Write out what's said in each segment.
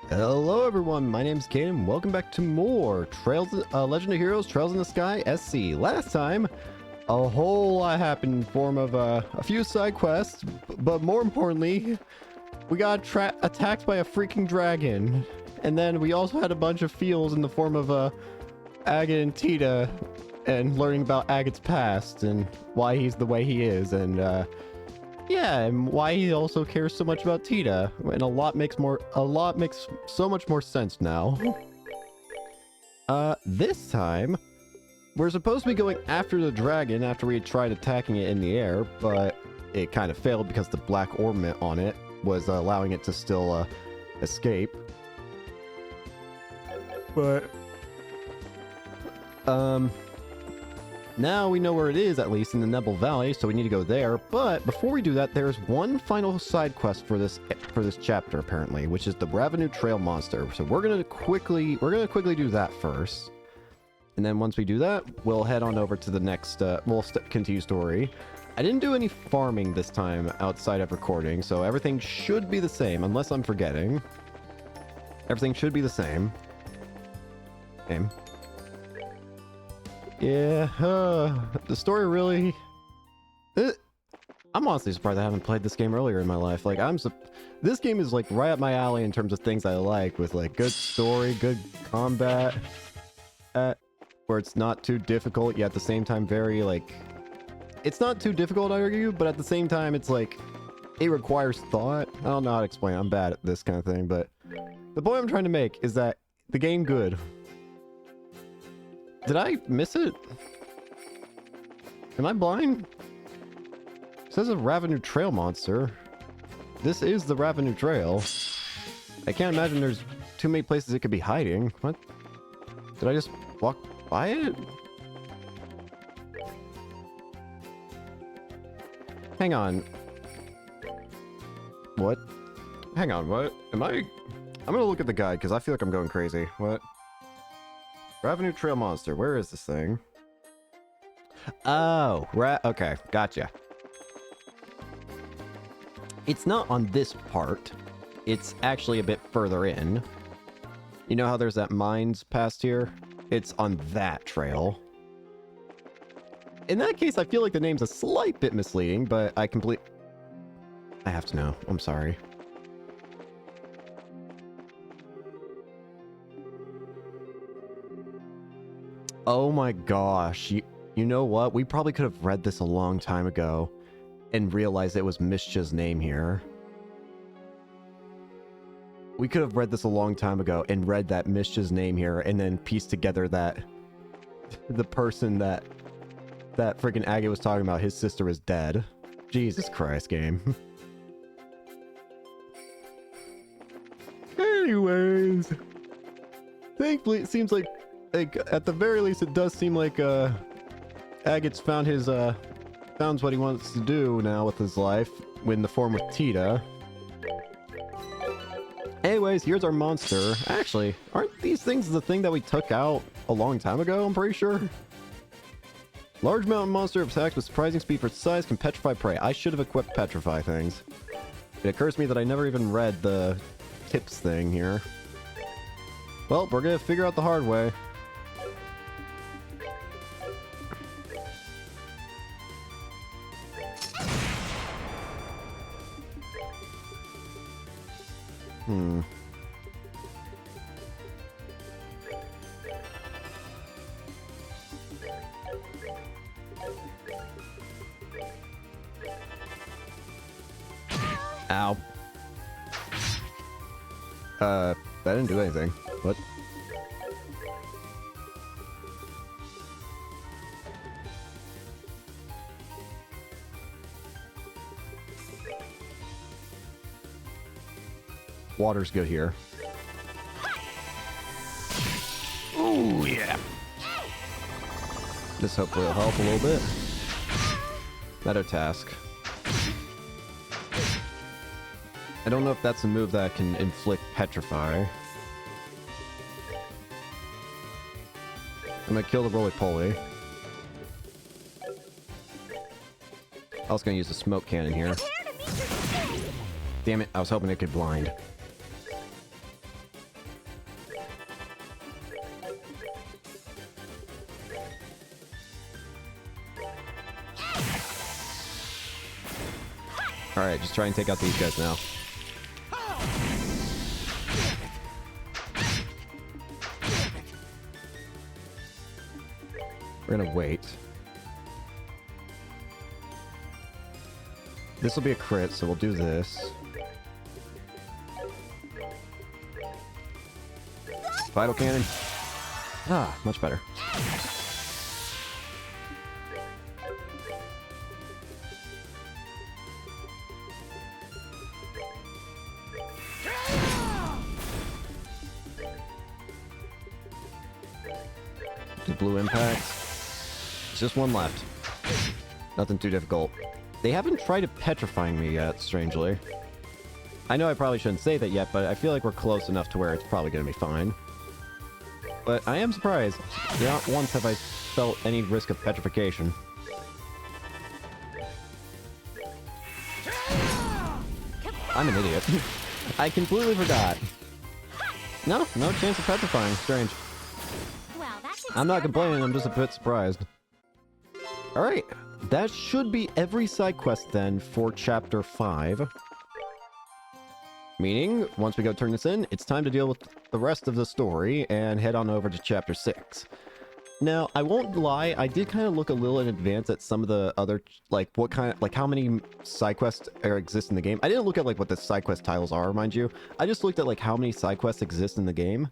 Hello everyone, my name's Caden. Welcome back to more Legend of Heroes Trails in the Sky SC. Last time, a whole lot happened in form of a few side quests, but more importantly, we got attacked by a freaking dragon. And then we also had a bunch of feels in the form of Agate and Tita, and learning about Agate's past and why he's the way he is, and yeah, and why he also cares so much about Tita. And a lot makes so much more sense now. This time, we're supposed to be going after the dragon after we had tried attacking it in the air, but it kind of failed because the black ornament on it was allowing it to still escape. But now we know where it is, at least in the Nebel Valley, so we need to go there. But before we do that, there's one final side quest for this chapter, apparently, which is the Ravenous Trail Monster. So we're gonna quickly do that first, and then once we do that, we'll head on over to the next. We'll continue story. I didn't do any farming this time outside of recording, so everything should be the same, unless I'm forgetting. Everything should be the same. Okay. Yeah, the story really... I'm honestly surprised I haven't played this game earlier in my life. Like, this game is, like, right up my alley in terms of things I like, with, like, good story, good combat, where it's not too difficult, yet at the same time very, like... It's not too difficult, I argue, but at the same time, it's, like, it requires thought. I don't know how to explain it. I'm bad at this kind of thing, but... The point I'm trying to make is that the game good... Did I miss it? Am I blind? It says a Ravenous Trail Monster. This is the Ravenous Trail. I can't imagine there's too many places it could be hiding. What? Did I just walk by it? Hang on. What? Hang on, what? I'm gonna look at the guide because I feel like I'm going crazy. What? Ravenous Trail Monster, where is this thing? Oh, okay, gotcha. It's not on this part. It's actually a bit further in. You know how there's that mines past here? It's on that trail. In that case, I feel like the name's a slight bit misleading, but I have to know. I'm sorry. Oh my gosh, you know what? We probably could have read this a long time ago and realized it was Mishcha's name here. We could have read this a long time ago and read that Mishcha's name here and then pieced together that the person that freaking Agate was talking about, his sister is dead. Jesus Christ, game. Anyways, thankfully it seems like at the very least it does seem like Agate's found what he wants to do now with his life in the form of Tita. Anyways, here's our monster. Actually, aren't these things the thing that we took out a long time ago? I'm pretty sure. Large mountain monster attacked with surprising speed for its size, can petrify prey. I should have equipped petrify things. It occurs to me that I never even read the tips thing here. Well, we're gonna figure out the hard way. Ow. That didn't do anything. What? Water's good here. Oh yeah. This hopefully will help a little bit. Better task. I don't know if that's a move that can inflict petrify. I'm gonna kill the roly-poly. I was gonna use the smoke cannon here. Damn it, I was hoping it could blind. Alright, just try and take out these guys now. We're gonna wait. This will be a crit, so we'll do this. Vital Cannon. Ah, much better. The blue impact. It's just one left. Nothing too difficult. They haven't tried petrifying me yet, strangely. I know I probably shouldn't say that yet, but I feel like we're close enough to where it's probably going to be fine. But I am surprised. Not once have I felt any risk of petrification. I'm an idiot. I completely forgot. No chance of petrifying. Strange. Well, I'm not complaining, I'm just a bit surprised. Alright, that should be every side quest then for Chapter 5. Meaning, once we go turn this in, it's time to deal with the rest of the story and head on over to Chapter 6. Now, I won't lie, I did kind of look a little in advance at some of the other, like, how many side quests exist in the game. I didn't look at, like, what the side quest titles are, mind you. I just looked at, like, how many side quests exist in the game.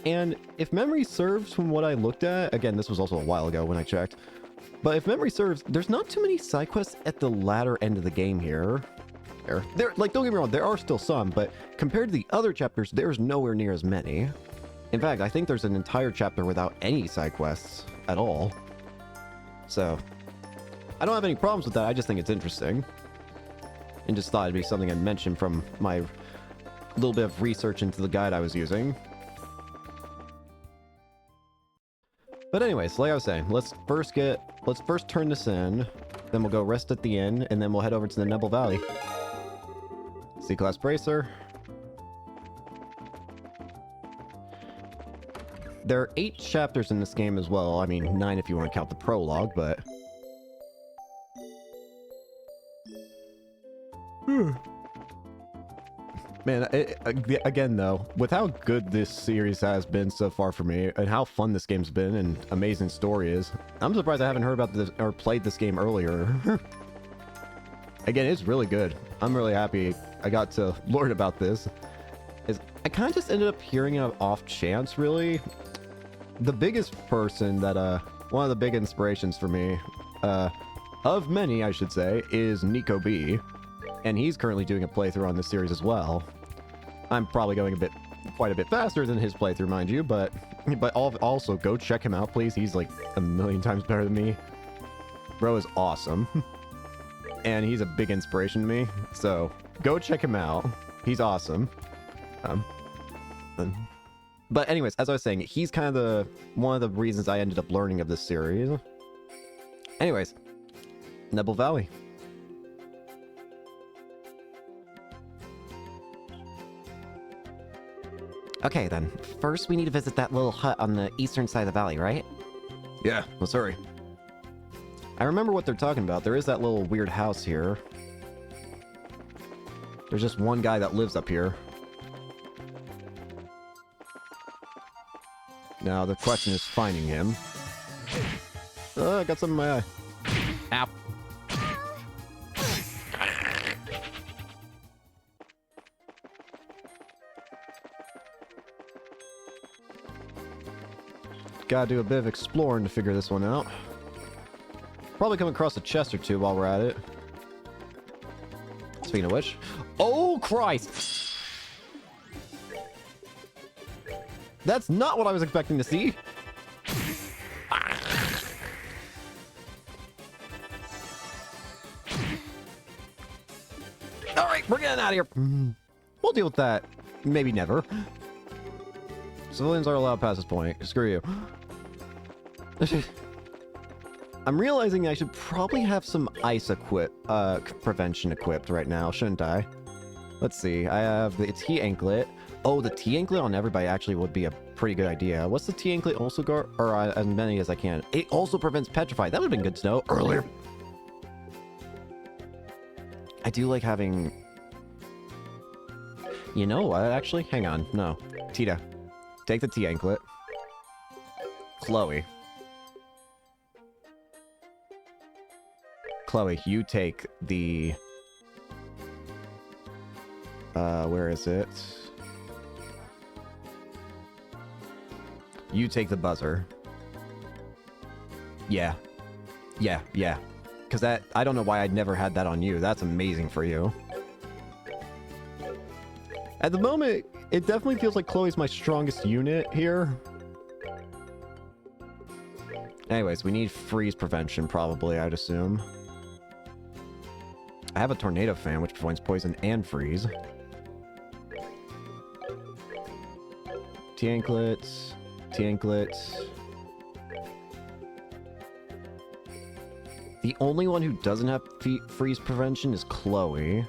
And if memory serves from what I looked at, again, this was also a while ago when I checked, but if memory serves, there's not too many side quests at the latter end of the game here. There, like, don't get me wrong, there are still some, but compared to the other chapters, there's nowhere near as many. In fact, I think there's an entire chapter without any side quests at all. So, I don't have any problems with that, I just think it's interesting. And just thought it'd be something I'd mention from my little bit of research into the guide I was using. But anyways, like I was saying, let's first turn this in, then we'll go rest at the inn, and then we'll head over to the Nebel Valley. C-Class Bracer. There are 8 chapters in this game as well. I mean, 9 if you want to count the prologue, but... Man, again though, with how good this series has been so far for me, and how fun this game's been, and amazing story is, I'm surprised I haven't heard about this, or played this game earlier. Again, it's really good. I'm really happy I got to learn about this. I kind of just ended up hearing it off chance, really. The biggest person that, one of the big inspirations for me, of many, I should say, is Nico B. And he's currently doing a playthrough on this series as well. I'm probably going quite a bit faster than his playthrough, mind you, but also go check him out, please. He's like a million times better than me. Bro is awesome. And he's a big inspiration to me, so go check him out. He's awesome. But anyways, as I was saying, he's kind of one of the reasons I ended up learning of this series. Anyways, Nebel Valley. Okay, then. First, we need to visit that little hut on the eastern side of the valley, right? Yeah, let's hurry. I remember what they're talking about. There is that little weird house here. There's just one guy that lives up here. Now, the question is finding him. I got something in my eye. Ow. Gotta do a bit of exploring to figure this one out. Probably come across a chest or two while we're at it. Speaking of which... Oh, Christ! That's not what I was expecting to see! Alright, we're getting out of here! We'll deal with that. Maybe never. Civilians are allowed past this point. Screw you. I'm realizing I should probably have some ice prevention equipped right now, shouldn't I? Let's see. I have the T-Anklet. Oh, the T-Anklet on everybody actually would be a pretty good idea. What's the T-Anklet also guard? Or as many as I can. It also prevents petrify. That would have been good to know earlier. I do like having... You know what, actually? Hang on. No. Tita. Take the T-anklet. Chloe. Chloe, you take the... where is it? You take the buzzer. Yeah. Yeah, yeah. Because that... I don't know why I'd never had that on you. That's amazing for you. At the moment, it definitely feels like Chloe's my strongest unit here. Anyways, we need freeze prevention, probably, I'd assume. I have a tornado fan, which prevents poison and freeze. T-anklets. T-anklets. The only one who doesn't have freeze prevention is Chloe.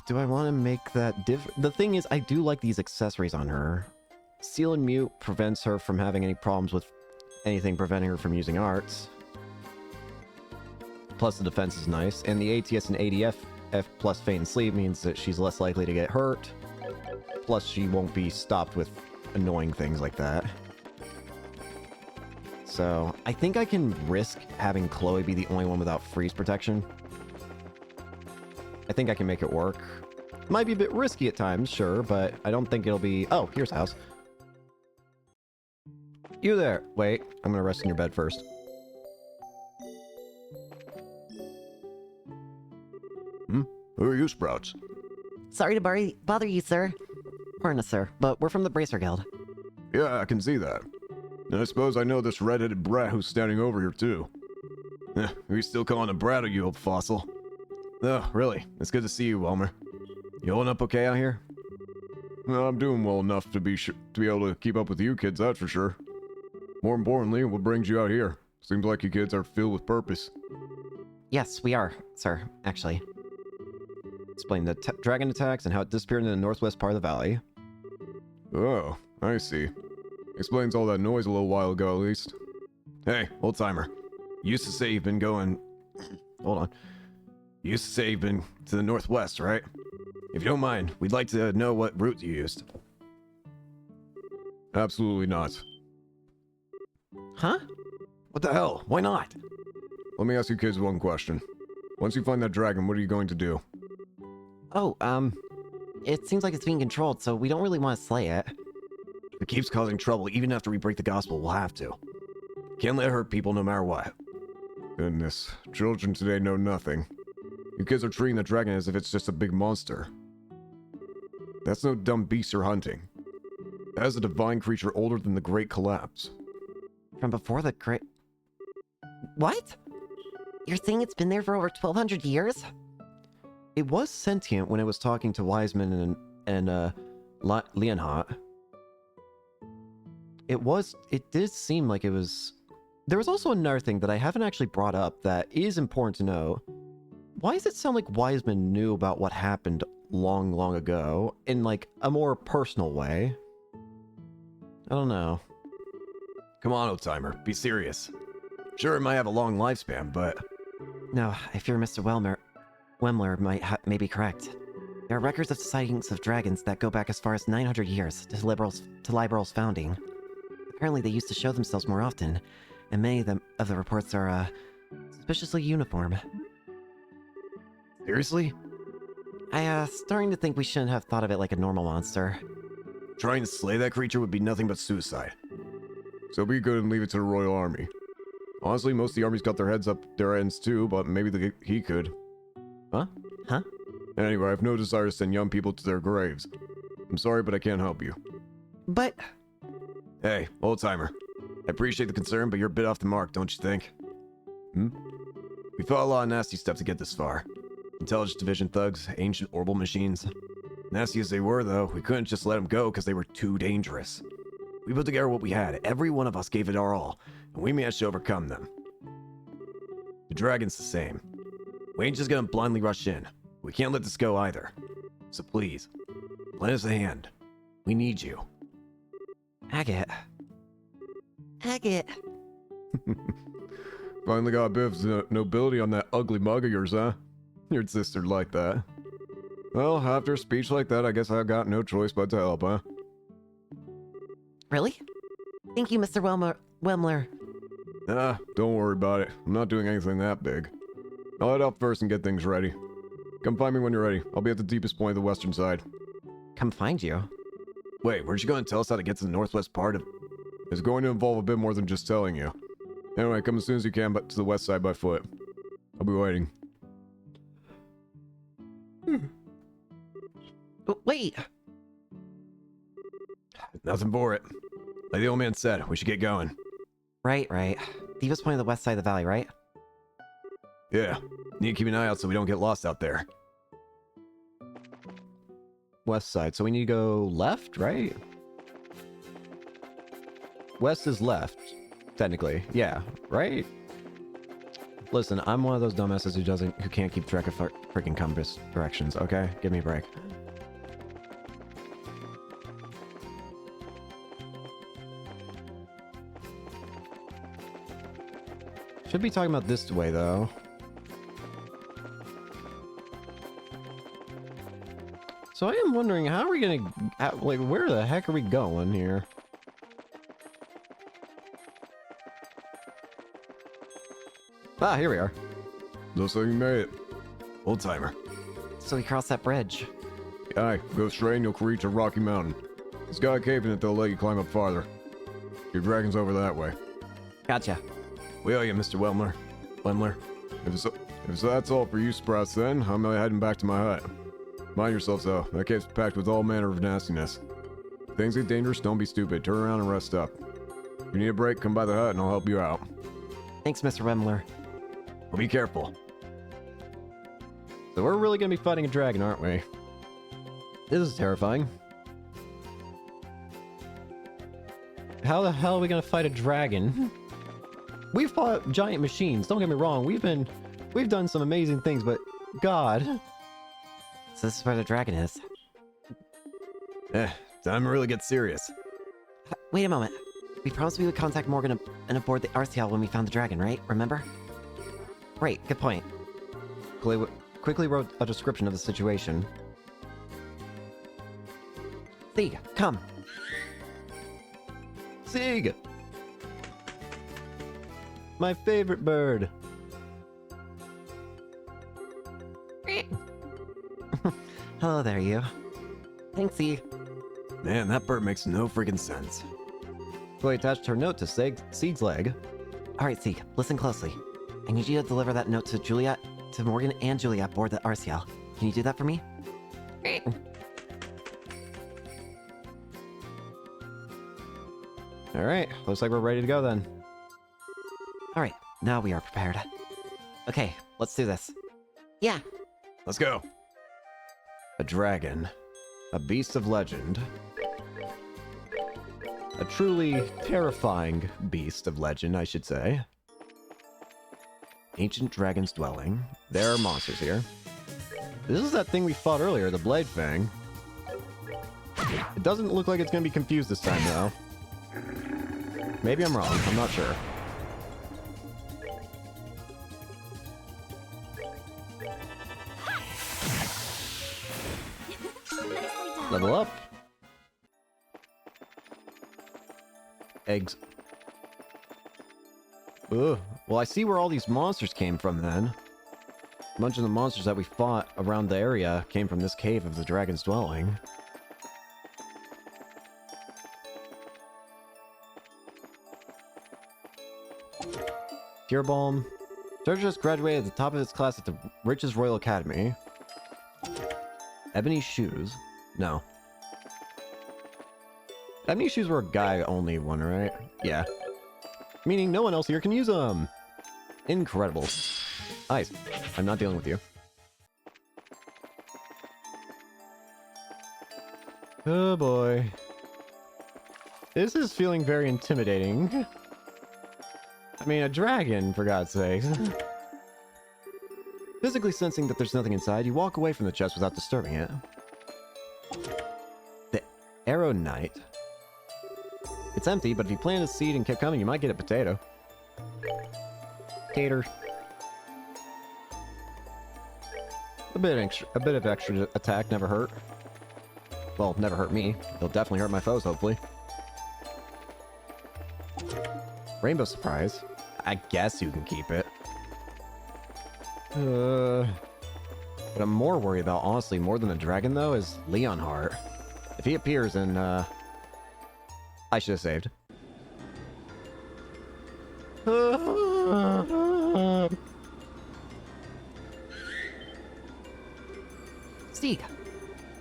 Do I want to make that different? The thing is, I do like these accessories on her. Seal and Mute prevents her from having any problems with anything preventing her from using arts. Plus the defense is nice. And the ATS and ADF F plus Feign and Sleep means that she's less likely to get hurt. Plus she won't be stopped with annoying things like that. So I think I can risk having Chloe be the only one without freeze protection. I think I can make it work. Might be a bit risky at times, sure, but I don't think it'll be... Oh, here's House. You there. Wait, I'm gonna rest in your bed first. Who are you, Sprouts? Sorry to bother you, sir. Pardon us, sir, but we're from the Bracer Guild. Yeah, I can see that. And I suppose I know this red-headed brat who's standing over here, too. Are you still calling a brat, you old fossil? Oh, really? It's good to see you, Welmer. You holding up okay out here? Well, I'm doing well enough to be able to keep up with you kids, that's for sure. More importantly, what brings you out here? Seems like you kids are filled with purpose. Yes, we are, sir, actually. Explain the dragon attacks and how it disappeared in the northwest part of the valley. Oh, I see. Explains all that noise a little while ago, at least. Hey, old timer. You used to say you've been going... Hold on. You used to say you've been to the northwest, right? If you don't mind, we'd like to know what route you used. Absolutely not. Huh? What the hell? Why not? Let me ask you kids one question. Once you find that dragon, what are you going to do? Oh, it seems like it's being controlled, so we don't really want to slay it. If it keeps causing trouble, even after we break the gospel, we'll have to. Can't let it hurt people no matter what. Goodness, children today know nothing. You kids are treating the dragon as if it's just a big monster. That's no dumb beast you're hunting. That is a divine creature older than the Great Collapse. From before the Great... What? You're saying it's been there for over 1,200 years? It was sentient when it was talking to Wiseman and Leonhart. It did seem like it was... There was also another thing that I haven't actually brought up that is important to know. Why does it sound like Wiseman knew about what happened long, long ago in, like, a more personal way? I don't know. Come on, old timer, be serious. Sure, it might have a long lifespan, but... No, I fear Mr. Wemler may be correct. There are records of sightings of dragons that go back as far as 900 years to Liberal's founding. Apparently they used to show themselves more often, and many of the reports are, suspiciously uniform. Seriously? Starting to think we shouldn't have thought of it like a normal monster. Trying to slay that creature would be nothing but suicide. So be good and leave it to the Royal Army. Honestly, most of the army's got their heads up their ends too, but maybe he could. Huh? Huh? Anyway, I have no desire to send young people to their graves. I'm sorry, but I can't help you. But... Hey, old timer. I appreciate the concern, but you're a bit off the mark, don't you think? We fought a lot of nasty stuff to get this far. Intelligence Division thugs, ancient orbital machines. Nasty as they were, though, we couldn't just let them go because they were too dangerous. We put together what we had. Every one of us gave it our all, and we managed to overcome them. The dragon's the same. We ain't just gonna blindly rush in. We can't let this go either. So please, lend us a hand. We need you. Agate. Agate. Finally got a bit of nobility on that ugly mug of yours, huh? Your sister'd like that. Well, after a speech like that, I guess I've got no choice but to help, huh? Really? Thank you, Mr. Wemler. Ah, don't worry about it. I'm not doing anything that big. I'll head up first and get things ready. Come find me when you're ready. I'll be at the deepest point of the western side. Come find you. Wait, weren't you going to tell us how to get to the northwest part of... It's going to involve a bit more than just telling you. Anyway, come as soon as you can, but to the west side by foot. I'll be waiting. Wait! Nothing for it. Like the old man said, we should get going. Right. Deepest point of the west side of the valley, right? Yeah. Need to keep an eye out so we don't get lost out there. West side. So we need to go left, right? West is left, technically. Yeah, right? Listen, I'm one of those dumbasses who can't keep track of freaking compass directions, okay? Give me a break. Should be talking about this way, though. So I am wondering, how are we gonna... like, where the heck are we going here? Ah, here we are. Looks like you made it. Old timer. So we crossed that bridge. Aye, go straight and you'll reach a rocky mountain. It's got a cave in it that'll let you climb up farther. Your dragon's over that way. Gotcha. We owe you, Mr. Wemler. If that's all for you, Sprouts, then I'm heading back to my hut. Mind yourself, though. That cave's packed with all manner of nastiness. If things get dangerous, don't be stupid. Turn around and rest up. If you need a break, come by the hut and I'll help you out. Thanks, Mr. Wemler. Well, be careful. So we're really gonna be fighting a dragon, aren't we? This is terrifying. How the hell are we gonna fight a dragon? We've fought giant machines, don't get me wrong. We've done some amazing things, but God. So this is where the dragon is. Time to really get serious. Wait a moment. We promised we would contact Morgan and aboard the RCL when we found the dragon, right? Remember? Right, good point. Quickly wrote a description of the situation. Sieg, come. Sieg! My favorite bird. Hello there, you. Thanks, Sieg. Man, that bird makes no freaking sense. So I attached her note to Sieg's leg. Alright, Sieg, listen closely. I need you to deliver that note to Morgan and Juliet aboard the RCL. Can you do that for me? Alright, looks like we're ready to go then. Alright, now we are prepared. Okay, let's do this. Yeah. Let's go. A dragon. A beast of legend. A truly terrifying beast of legend, I should say. Ancient dragon's dwelling. There are monsters here. This is that thing we fought earlier, the Blade Fang. It doesn't look like it's going to be confused this time, though. Maybe I'm wrong. I'm not sure. Level up. Eggs. Ugh. Well, I see where all these monsters came from then. A bunch of the monsters that we fought around the area came from this cave of the dragon's dwelling. Pure Balm. Georgia just graduated at the top of his class at the Riches Royal Academy. Ebony Shoes. No. Ebony Shoes were a guy-only one, right? Yeah. Meaning no one else here can use them. Incredible. Nice. I'm not dealing with you. Oh boy. This is feeling very intimidating. I mean, a dragon, for God's sake. Physically sensing that there's nothing inside, you walk away from the chest without disturbing it. The Arrow Knight. It's empty, but if you plant a seed and kept coming, you might get a potato. Tater. A bit of extra attack never hurt. Well, never hurt me. It'll definitely hurt my foes, hopefully. Rainbow Surprise. I guess you can keep it. What I'm more worried about, honestly, more than the dragon, though, is Leonhart. If he appears, then, I should have saved. Steeg!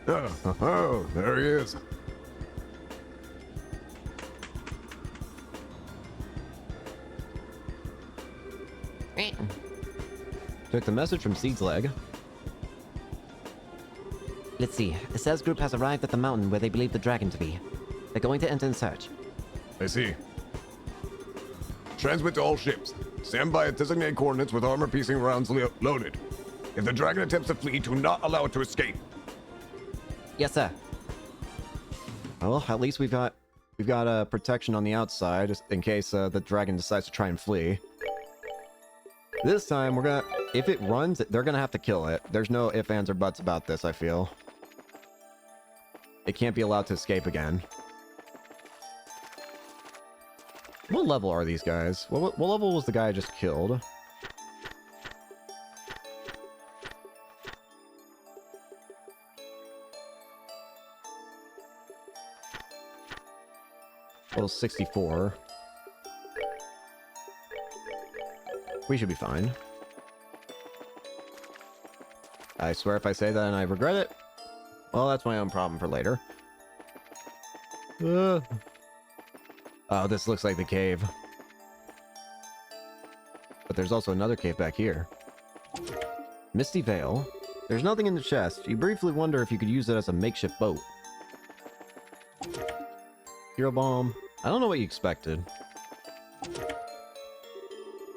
Oh, there he is. Took the message from Seed's leg. Let's see. Assez group has arrived at the mountain where they believe the dragon to be. They're going to enter in search. I see. Transmit to all ships. Stand by at designated coordinates with armor-piercing rounds loaded. If the dragon attempts to flee, do not allow it to escape. Yes, sir. Well, at least we've got protection on the outside just in case the dragon decides to try and flee. This time we're gonna, if it runs, they're gonna have to kill it. There's no ifs, ands, or buts about this, I feel. It can't be allowed to escape again. What level are these guys? What level was the guy I just killed? Level 64. We should be fine. I swear if I say that and I regret it, well, that's my own problem for later. Oh, this looks like the cave. But there's also another cave back here. Misty Veil. There's nothing in the chest. You briefly wonder if you could use it as a makeshift boat. Hero Bomb. I don't know what you expected.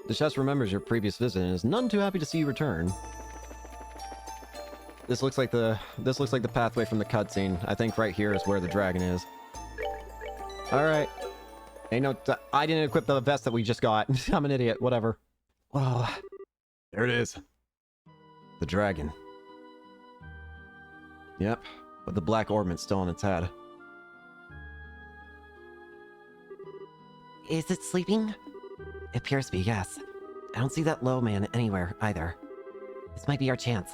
The chest remembers your previous visit and is none too happy to see you return. This looks like the pathway from the cutscene. I think right here is where the dragon is. All right. Ain't no. I didn't equip the vest that we just got. I'm an idiot. Whatever. Whoa. There it is. The dragon. Yep. With the black ornament still on its head. Is it sleeping? It appears to be, yes. I don't see that low man anywhere, either. This might be our chance.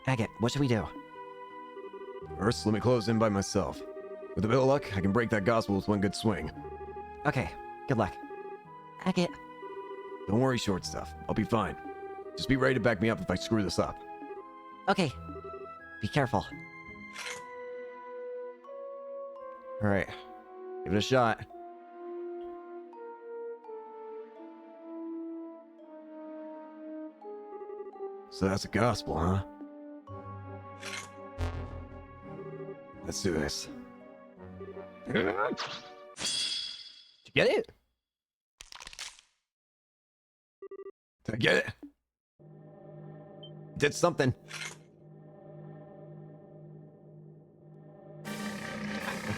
Agate, what should we do? First, let me close in by myself. With a bit of luck, I can break that gospel with one good swing. Okay, good luck. Agate. Don't worry, short stuff. I'll be fine. Just be ready to back me up if I screw this up. Okay. Be careful. Alright. Give it a shot. So that's the gospel, huh? Let's do this. Did you get it? Did I get it? Did something.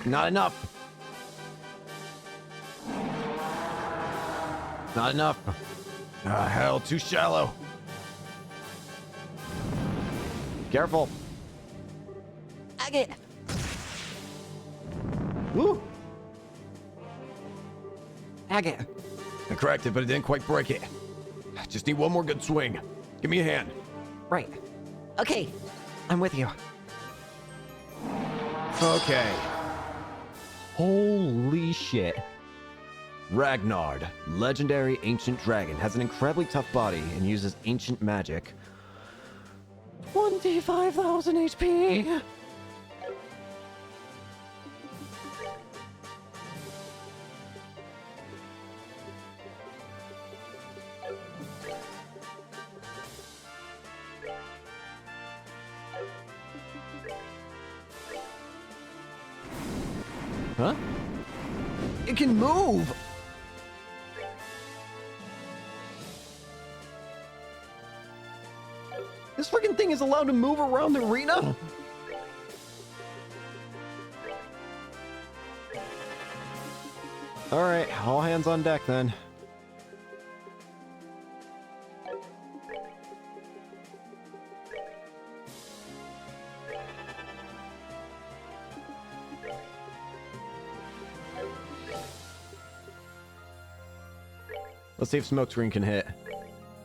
Not enough. Not enough. Ah, hell, too shallow. Careful. Agate! Woo! Agate! I cracked it, but it didn't quite break it. Just need one more good swing. Give me a hand. Right. Okay. I'm with you. Okay. Holy shit. Ragnard, legendary ancient dragon, has an incredibly tough body and uses ancient magic. 25,000 HP! Huh? It can move! This freaking thing is allowed to move around the arena? Alright, all hands on deck then. Let's see if smoke screen can hit.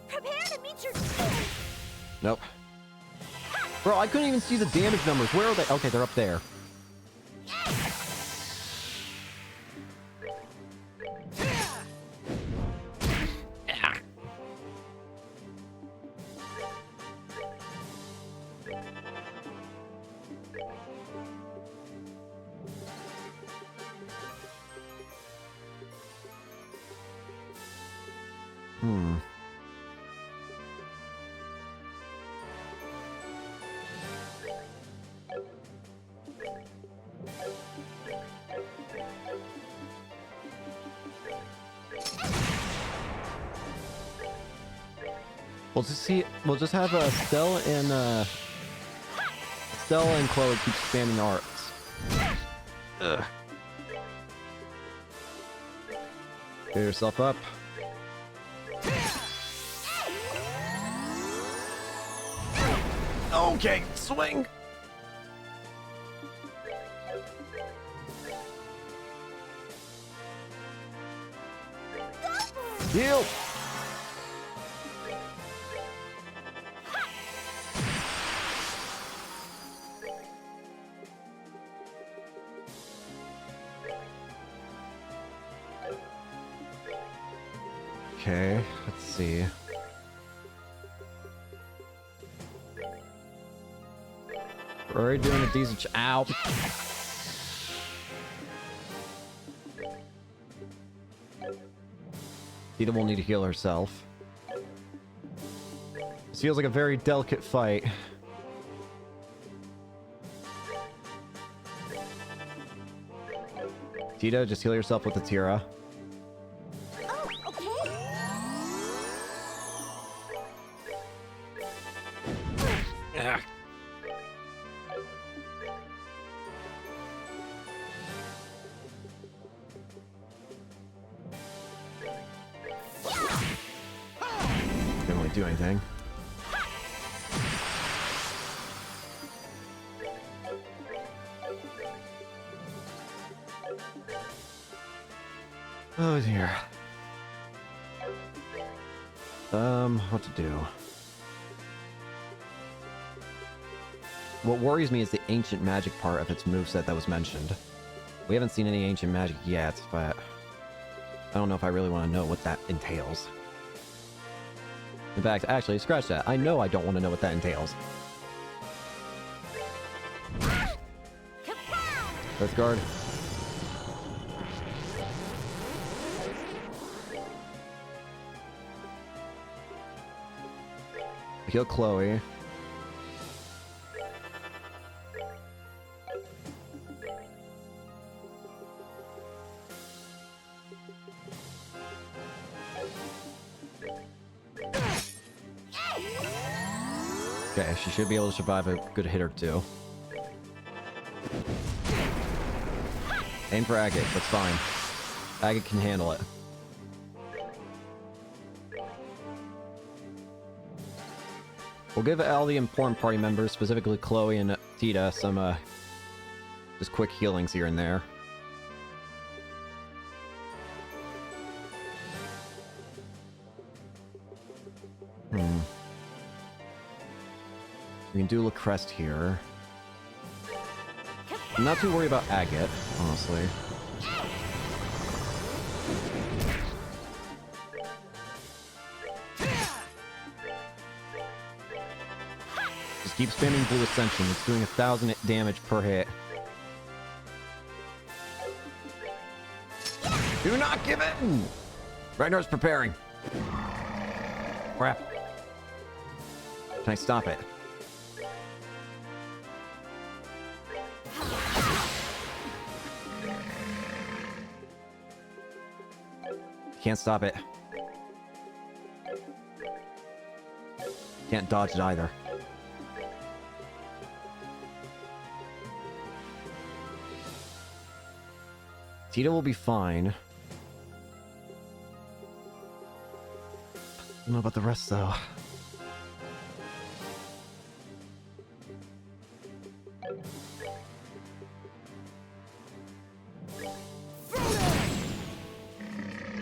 Prepare to meet your doom. Nope. Bro, I couldn't even see the damage numbers. Where are they? Okay, they're up there. We'll just have Stella and Chloe keep spamming arts. Ugh. Get yourself up. Okay, swing. Heal! Okay, let's see. We're already doing a decent ow. Tita will need to heal herself. This feels like a very delicate fight. Tita, just heal yourself with the Tira. Oh, okay. Ugh. Didn't really do anything. Oh dear. What to do? What worries me is the ancient magic part of its moveset that was mentioned. We haven't seen any ancient magic yet, but I don't know if I really want to know what that entails. In fact, actually, scratch that. I know I don't want to know what that entails. Earth Guard. Heal Chloe. Okay, she should be able to survive a good hit or two. Aim for Agate, that's fine. Agate can handle it. We'll give all the important party members, specifically Chloe and Tita, some just quick healings here and there. We can do Lacrest here. I'm not too worried about Agate, honestly. Just keep spamming Blue Ascension. It's doing 1,000 damage per hit. Do not give in! Ragnar's preparing. Crap. Can I stop it? Can't stop it. Can't dodge it either. Tita will be fine. I don't know about the rest though.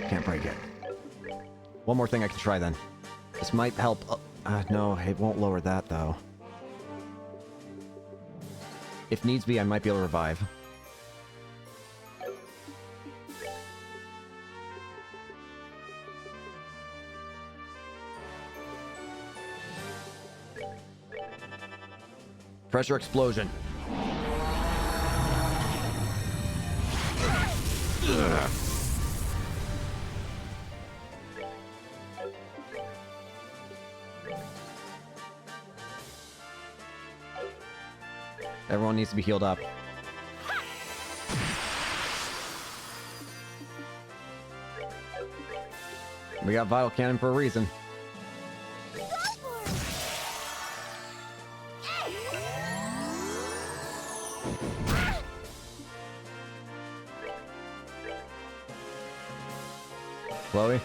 Can't break it. One more thing I can try then. This might help. No, it won't lower that though. If needs be, I might be able to revive. Pressure explosion. Ugh. Everyone needs to be healed up. We got Vital Cannon for a reason. Go for it. Chloe?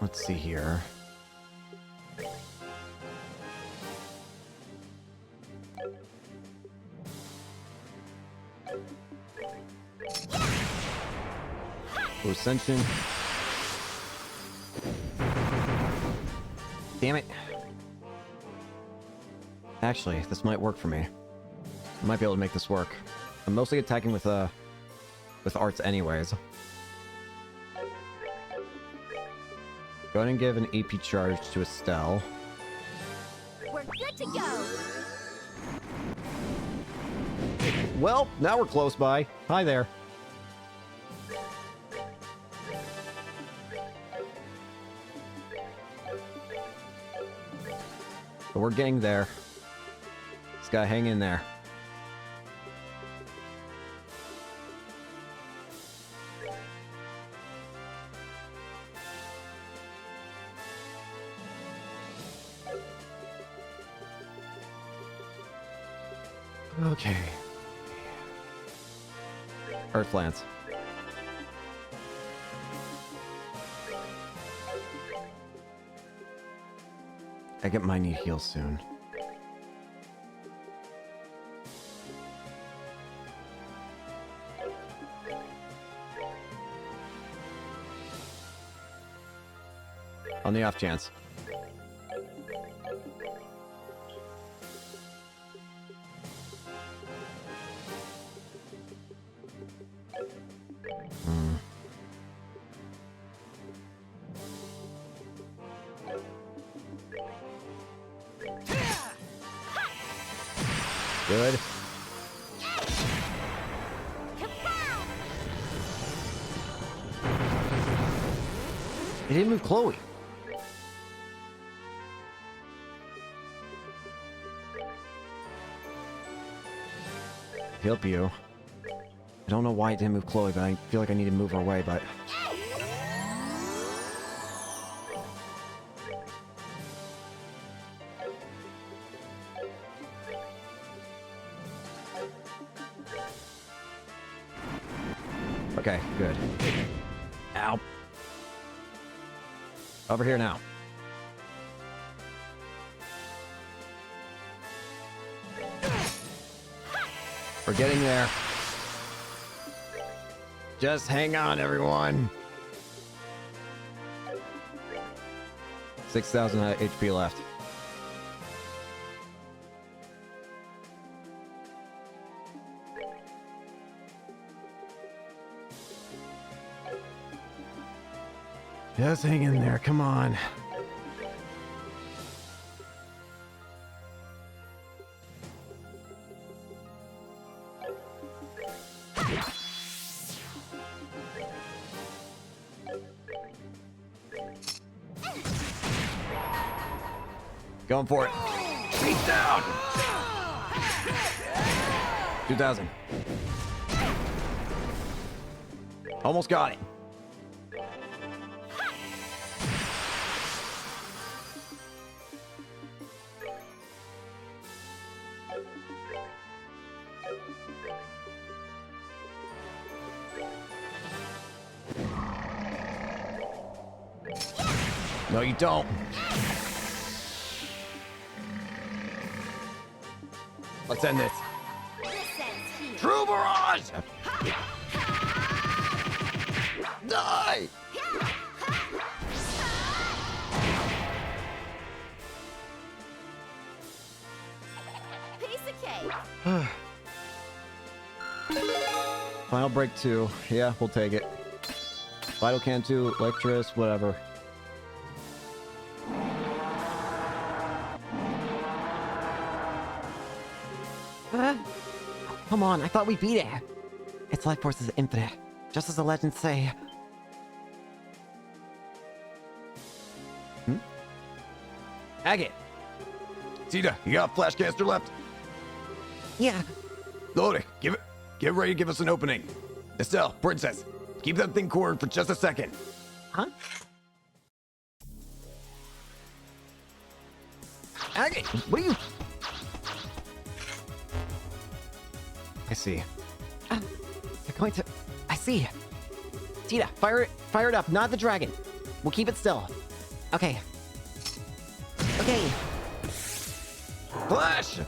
Let's see here. Ascension. Damn it. Actually, this might work for me. I might be able to make this work. I'm mostly attacking with arts anyways. Go ahead and give an AP charge to Estelle. We're good to go. Well, now we're close by. Hi there. But we're getting there. Just gotta hang in there. Okay. Earthlance. Might need heal soon. On the off chance. Good. It didn't move Chloe. Help you. I don't know why it didn't move Chloe, but I feel like I need to move her away, but... Okay, good. Ow. Over here now. We're getting there. Just hang on, everyone. 6,000 HP left. Just hang in there, come on. Going for it. Beat down. 2,000. Almost got it. No, you don't. Let's end this. This ends here. True Barrage! Die! Piece of cake. Final Break 2. Yeah, we'll take it. Vital Can 2, Electris, whatever. Come on, I thought we beat it. Its life force is infinite, just as the legends say. Agate! Tita, you got a flash canister left? Yeah, Loading. Get ready to give us an opening. Estelle, Princess, keep that thing cornered for just a second. huh? Agate, what are you... I see. They're going to. I see. Tita, fire it up, not the dragon. We'll keep it still. Okay. Okay. Flash!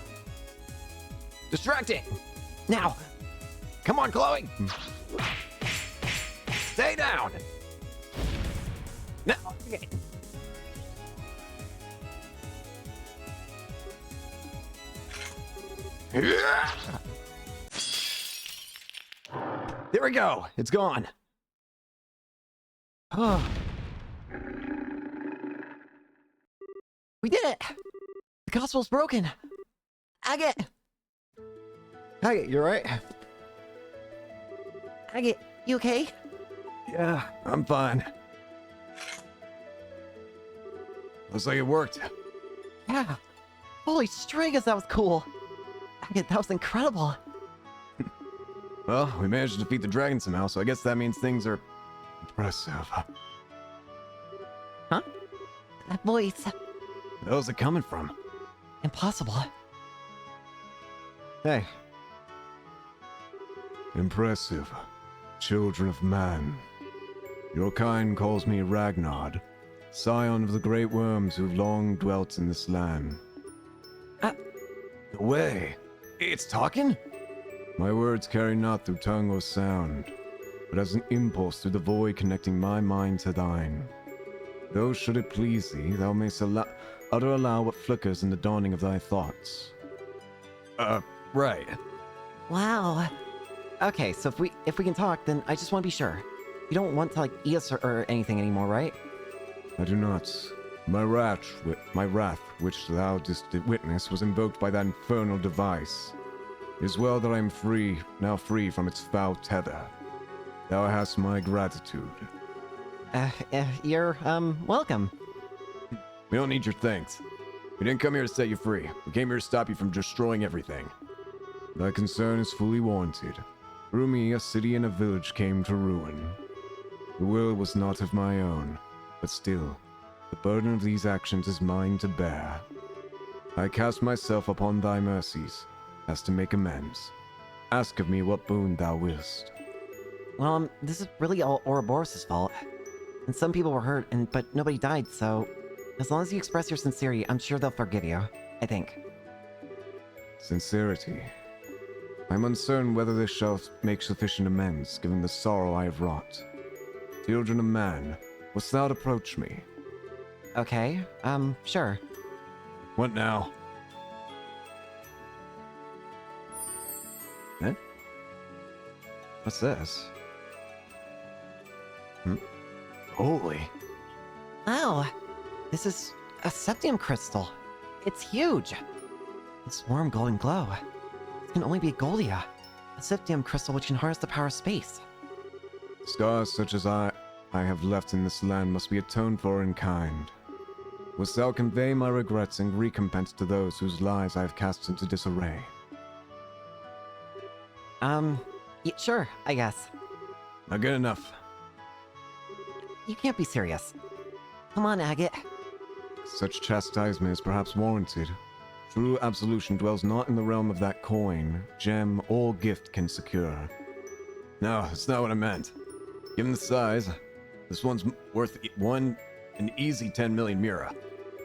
Distracting! Now. Come on, Chloe! Stay down! Now! Okay. There we go! It's gone! Oh. We did it! The gospel's broken! Agate! Hey, you right? Agate, you okay? Yeah, I'm fine. Looks like it worked. Yeah. Holy Strigas, that was cool! Agate, that was incredible! Well, we managed to defeat the dragon somehow, so I guess that means things are impressive. Huh? That voice. Where's it coming from? Impossible. Hey, Impressive. Children of man. Your kind calls me Ragnard, scion of the great worms who've long dwelt in this land. Uh. No way! It's talking? My words carry not through tongue or sound, but as an impulse through the void connecting my mind to thine. Though should it please thee, thou mayst utter aloud what flickers in the dawning of thy thoughts. Right. Wow. Okay, so if we can talk, then I just want to be sure. You don't want to like eat us or anything anymore, right? I do not. My wrath, which thou didst witness, was invoked by that infernal device. It is well that I am now free from its foul tether. Thou hast my gratitude. You're welcome. We don't need your thanks. We didn't come here to set you free. We came here to stop you from destroying everything. Thy concern is fully warranted. Through me, a city and a village came to ruin. The will was not of my own, but still, the burden of these actions is mine to bear. I cast myself upon thy mercies, as to make amends. Ask of me what boon thou willst. Well, this is really all Ouroboros' fault. And some people were hurt, but nobody died, so... As long as you express your sincerity, I'm sure they'll forgive you. I think. Sincerity. I am uncertain whether this shall make sufficient amends, given the sorrow I have wrought. Children of man, wouldst thou approach me? Okay, sure. What now? Eh? What's this? Holy. Wow! This is a septium crystal. It's huge! This warm golden glow. It can only be Goldia, a septium crystal which can harness the power of space. Stars such as I have left in this land must be atoned for in kind. Wouldst thou convey my regrets and recompense to those whose lives I have cast into disarray? Yeah, sure, I guess. Not good enough. You can't be serious. Come on, Agate. Such chastisement is perhaps warranted. True absolution dwells not in the realm of that coin, gem, or gift can secure. No, that's not what I meant. Given the size, this one's worth one An easy 10 million Mira.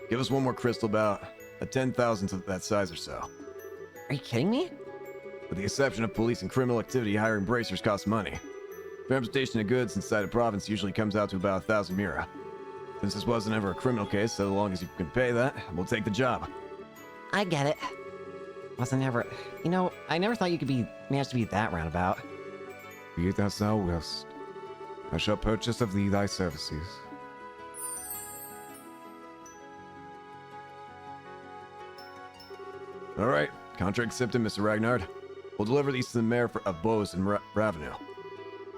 Give us one more crystal about a 10,000th of that size or so. Are you kidding me? With the exception of police and criminal activity, hiring bracers costs money. Transportation of goods inside a province usually comes out to about 1,000 Mira. Since this wasn't ever a criminal case, so long as you can pay that, we'll take the job. I get it. Wasn't ever... You know, I never thought you could manage to be that roundabout. Be it as thou wilt. I shall purchase of thee thy services. Alright, contract accepted, Mr. Ragnard. We'll deliver these to the mayor of Bose and Ravenel.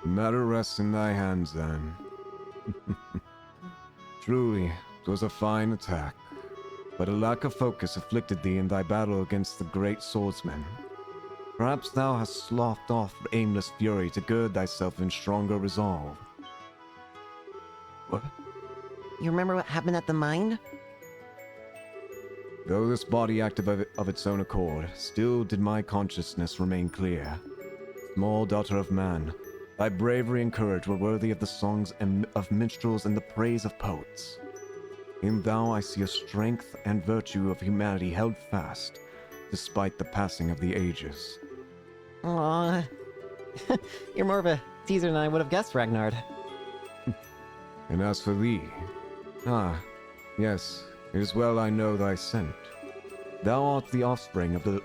The matter rests in thy hands, then. Truly, 'twas a fine attack, but a lack of focus afflicted thee in thy battle against the great swordsman. Perhaps thou hast sloughed off aimless fury to gird thyself in stronger resolve. What? You remember what happened at the mine? Though this body acted of its own accord, still did my consciousness remain clear. Small daughter of man, thy bravery and courage were worthy of the songs of minstrels and the praise of poets. In thou I see a strength and virtue of humanity held fast, despite the passing of the ages. Aww. You're more of a teaser than I would have guessed, Ragnard. And as for thee, yes, it is well I know thy scent. Thou art the offspring of the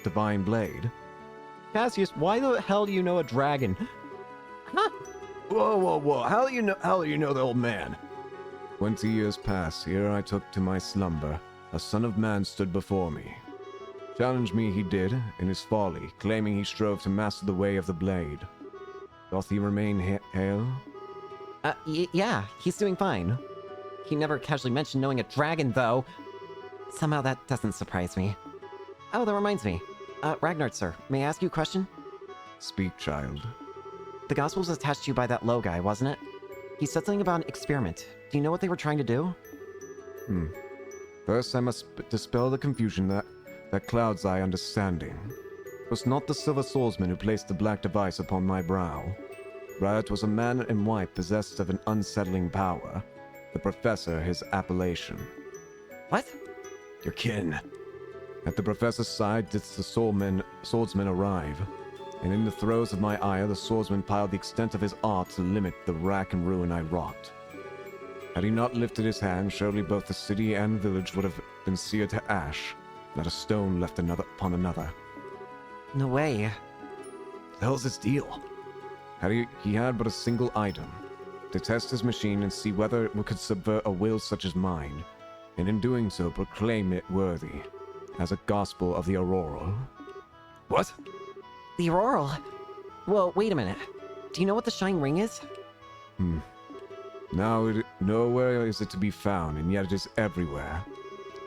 divine blade. Cassius, why the hell do you know a dragon? Huh? Whoa! How do you know the old man? 20 years passed, ere I took to my slumber. A son of man stood before me. Challenge me he did, in his folly, claiming he strove to master the way of the blade. Doth he remain hale? Yeah, he's doing fine. He never casually mentioned knowing a dragon, though. Somehow that doesn't surprise me. Oh, that reminds me. Ragnard, sir, may I ask you a question? Speak, child. The gospel was attached to you by that low guy, wasn't it? He said something about an experiment. Do you know what they were trying to do? First I must dispel the confusion that clouds thy understanding. 'Twas not the Silver Swordsman who placed the black device upon my brow. Rather, 'twas a man in white possessed of an unsettling power. The Professor, his appellation. What? Your kin. At the Professor's side didst the swordsman arrive, and in the throes of my ire the swordsman piled the extent of his art to limit the rack and ruin I wrought. Had he not lifted his hand, surely both the city and village would have been seared to ash, not a stone left upon another. No way. The hell's his deal? He had but a single item. To test his machine and see whether it could subvert a will such as mine, and in doing so proclaim it worthy, as a gospel of the Auroral. What? The Auroral? Well, wait a minute. Do you know what the Shine Ring is? Nowhere is it to be found, and yet it is everywhere.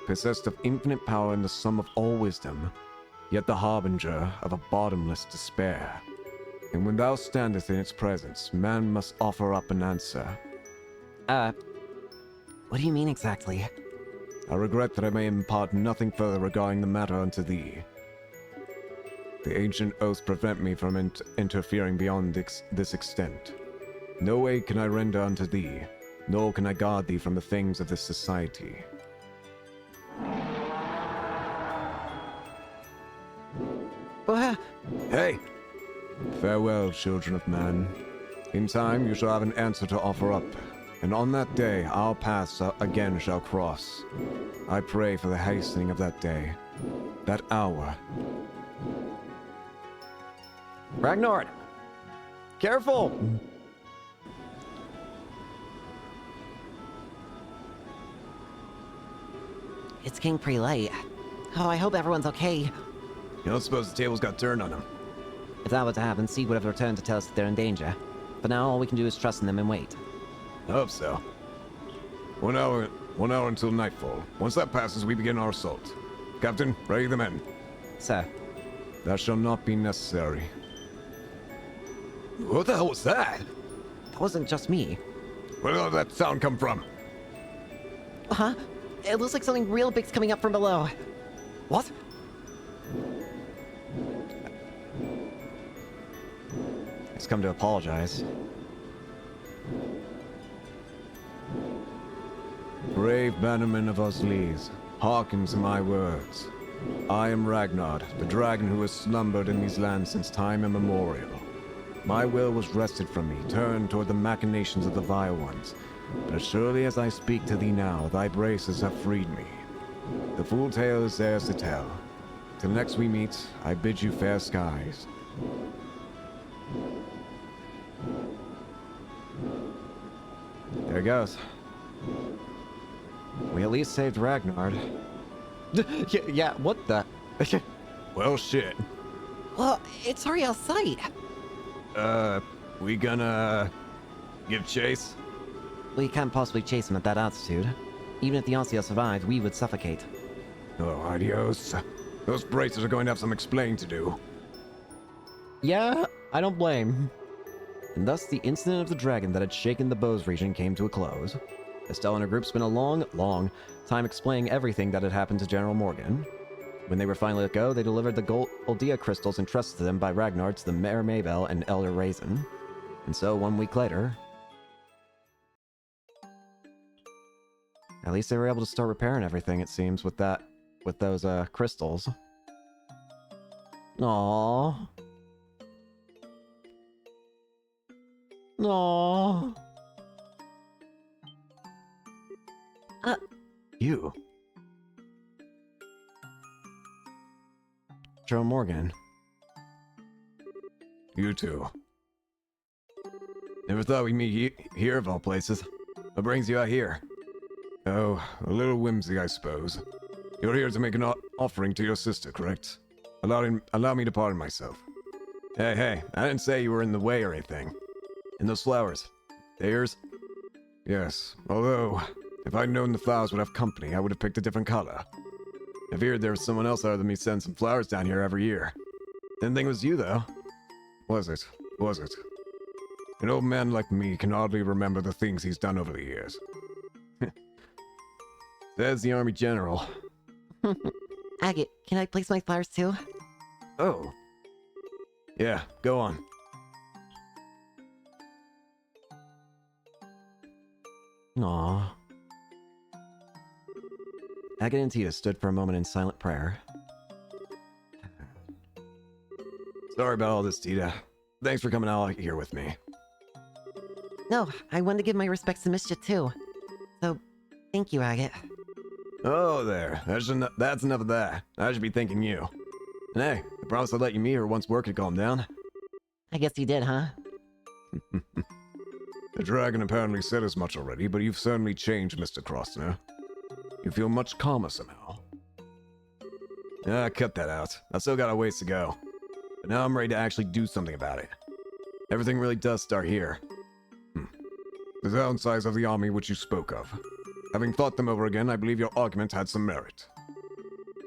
Possessed of infinite power and the sum of all wisdom, yet the harbinger of a bottomless despair. And when thou standest in its presence, man must offer up an answer. What do you mean exactly? I regret that I may impart nothing further regarding the matter unto thee. The ancient oaths prevent me from interfering beyond this extent. No aid can I render unto thee, nor can I guard thee from the things of this society. Hey! Farewell, children of man. In time you shall have an answer to offer up, and on that day our paths again shall cross. I pray for the hastening of that day, that hour. Ragnard! Careful! It's getting pretty late. Oh, I hope everyone's okay. You don't suppose the tables got turned on them? If that were to happen, Seed would have returned to tell us that they're in danger. But now all we can do is trust in them and wait. I hope so. 1 hour until nightfall. Once that passes, we begin our assault. Captain, ready the men. Sir. That shall not be necessary. What the hell was that? That wasn't just me. Where did that sound come from? Huh? It looks like something real big's coming up from below. What? He's come to apologize. Brave bannerman of Osleys, hearken to my words. I am Ragnar, the dragon who has slumbered in these lands since time immemorial. My will was wrested from me, turned toward the machinations of the vile ones. But as surely as I speak to thee now, thy braces have freed me. The full tale is theirs to tell. Till next we meet, I bid you fair skies. There he goes. We at least saved Ragnar. Yeah, what the? Well, shit. Well, it's already outside. We gonna give chase? We can't possibly chase him at that altitude. Even if the Osseous survived, we would suffocate. Oh, adios. Those braces are going to have some explaining to do. Yeah, I don't blame. And thus the incident of the dragon that had shaken the Bose region came to a close. Estelle and her group spent a long time explaining everything that had happened to General Morgan. When they were finally let go, they delivered the Goldia crystals entrusted to them by Ragnar to the Mayor Maybell and Elder Raisin. And so, 1 week later... At least they were able to start repairing everything, it seems, with those, crystals. Aww. Aww. You? Joe Morgan. You too. Never thought we'd meet here of all places. What brings you out here? Oh, a little whimsy, I suppose. You're here to make an offering to your sister, correct? Allow me to pardon myself. Hey, I didn't say you were in the way or anything. And those flowers, they're yours? Yes, although, if I'd known the flowers would have company, I would have picked a different color. I feared there was someone else other than me send some flowers down here every year. Didn't think it was you, though. Was it? An old man like me can hardly remember the things he's done over the years. There's the army general. Agate, can I place my flowers too? Oh. Yeah, go on. Aww. Agate and Tita stood for a moment in silent prayer. Sorry about all this, Tita. Thanks for coming out here with me. No, I wanted to give my respects to Mischief too. So, thank you, Agate. Oh, there. That's enough of that. I should be thanking you. And hey, I promised I'd let you meet her once work had calmed down. I guess you did, huh? The dragon apparently said as much already, but you've certainly changed, Mr. Krosner. You feel much calmer somehow. Cut that out. I've still got a ways to go. But now I'm ready to actually do something about it. Everything really does start here. The downsides of the army which you spoke of. Having thought them over again, I believe your argument had some merit.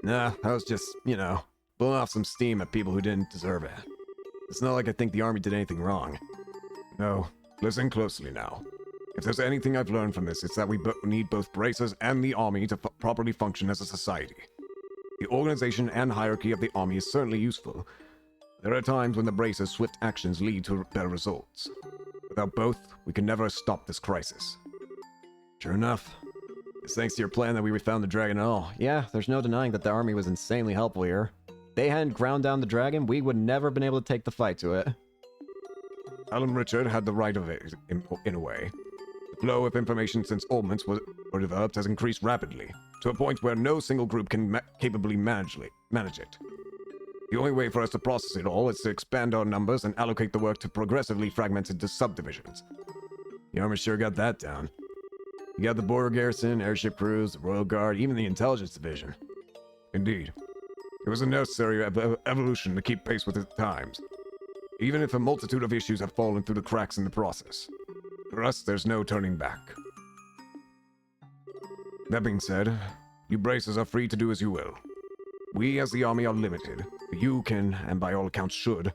Nah, I was just, blowing off some steam at people who didn't deserve it. It's not like I think the army did anything wrong. No, listen closely now. If there's anything I've learned from this, it's that we need both bracers and the army to properly function as a society. The organization and hierarchy of the army is certainly useful. There are times when the bracers' swift actions lead to better results. Without both, we can never stop this crisis. Sure enough, it's thanks to your plan that we found the dragon at all. Yeah, there's no denying that the army was insanely helpful here. If they hadn't ground down the dragon, we would never have been able to take the fight to it. Alan Richard had the right of it, in a way. The flow of information since augments were developed has increased rapidly, to a point where no single group can capably manage it. The only way for us to process it all is to expand our numbers and allocate the work to progressively fragment into subdivisions. The army sure got that down. You got the border garrison, airship crews, the royal guard, even the intelligence division. Indeed. It was a necessary evolution to keep pace with the times, even if a multitude of issues have fallen through the cracks in the process. For us, there's no turning back. That being said, you bracers are free to do as you will. We as the army are limited, but you can, and by all accounts should,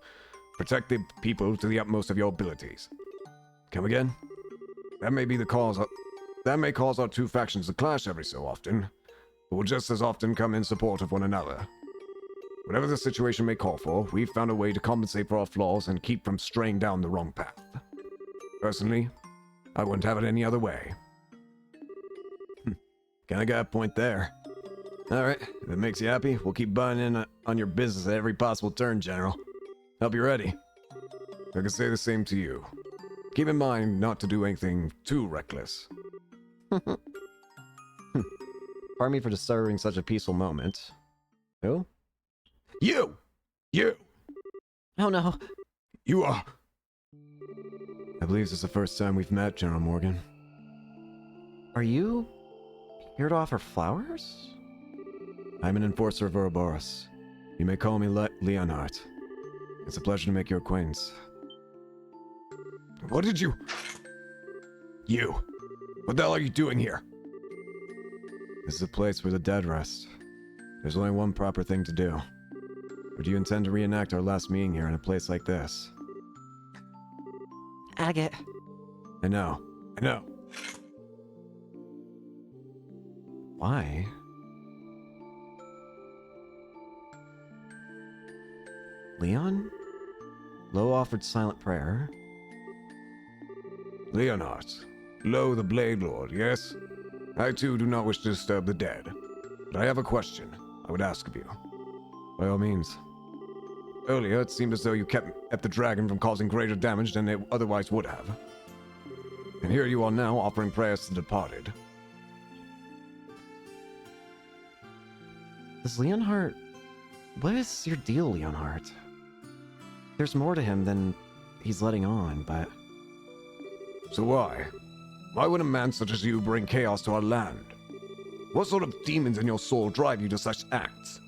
protect the people to the utmost of your abilities. Come again? That may cause our two factions to clash every so often, but will just as often come in support of one another. Whatever the situation may call for, we've found a way to compensate for our flaws and keep from straying down the wrong path. Personally, I wouldn't have it any other way. Kinda got a point there. Alright, if it makes you happy, we'll keep butting in on your business at every possible turn, General. Hope you're ready. I can say the same to you. Keep in mind not to do anything too reckless. Pardon me for disturbing such a peaceful moment. Who? You! You! Oh no. You are... I believe this is the first time we've met, General Morgan. Are you here to offer flowers? I'm an enforcer of Ouroboros. You may call me Leonhardt. It's a pleasure to make your acquaintance. What did you... You! What the hell are you doing here? This is a place where the dead rest. There's only one proper thing to do. Or do you intend to reenact our last meeting here in a place like this? Agate. I know. I know. Why? Leon? Lo offered silent prayer. Leonhardt. Lo the Blade Lord, yes? I too do not wish to disturb the dead. But I have a question I would ask of you. By all means. Earlier, it seemed as though you kept the dragon from causing greater damage than it otherwise would have. And here you are now offering prayers to the departed. Does Leonhardt... What is your deal, Leonhardt? There's more to him than he's letting on, but... So why? Why would a man such as you bring chaos to our land? What sort of demons in your soul drive you to such acts?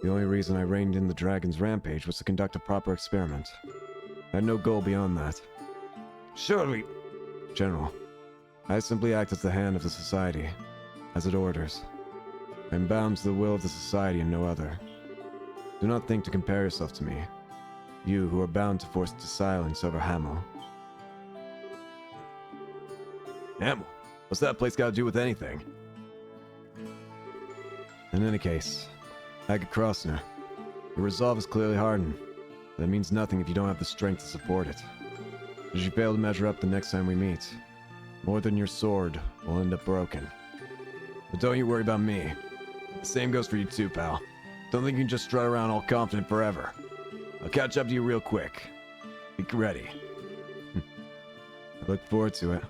The only reason I reined in the dragon's rampage was to conduct a proper experiment. I had no goal beyond that. Surely... General, I simply act as the hand of the society, as it orders. I am bound to the will of the society and no other. Do not think to compare yourself to me, you who are bound to force to silence over Hamel. Hamel? What's that place got to do with anything? In any case, Agate Krosner, your resolve is clearly hardened. That means nothing if you don't have the strength to support it. Should you fail to measure up the next time we meet, more than your sword will end up broken. But don't you worry about me. The same goes for you too, pal. Don't think you can just strut around all confident forever. I'll catch up to you real quick. Be ready. I look forward to it.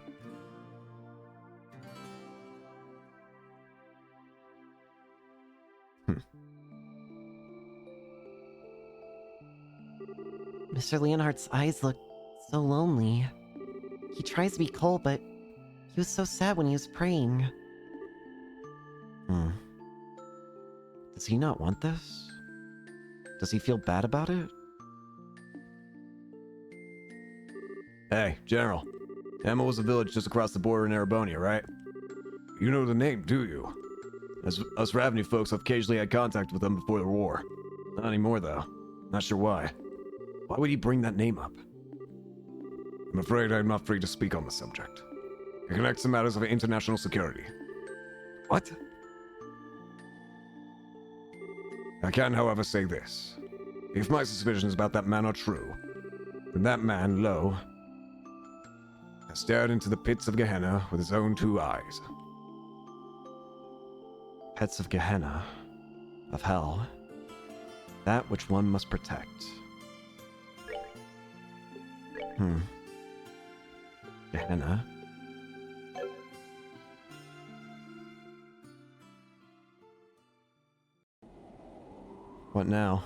Mr. Leonhardt's eyes look so lonely. He tries to be cold, but he was so sad when he was praying. Does he not want this? Does he feel bad about it? Hey, General. Hamel was a village just across the border in Erebonia, right? You know the name, do you? As us Ravni folks have occasionally had contact with them before the war. Not anymore, though. Not sure why. Why would he bring that name up? I'm afraid I'm not free to speak on the subject. It connects to matters of international security. What? I can, however, say this. If my suspicions about that man are true, then that man, Lo, has stared into the pits of Gehenna with his own 2 eyes. Pets of Gehenna. Of hell. That which one must protect. Gehenna. What now?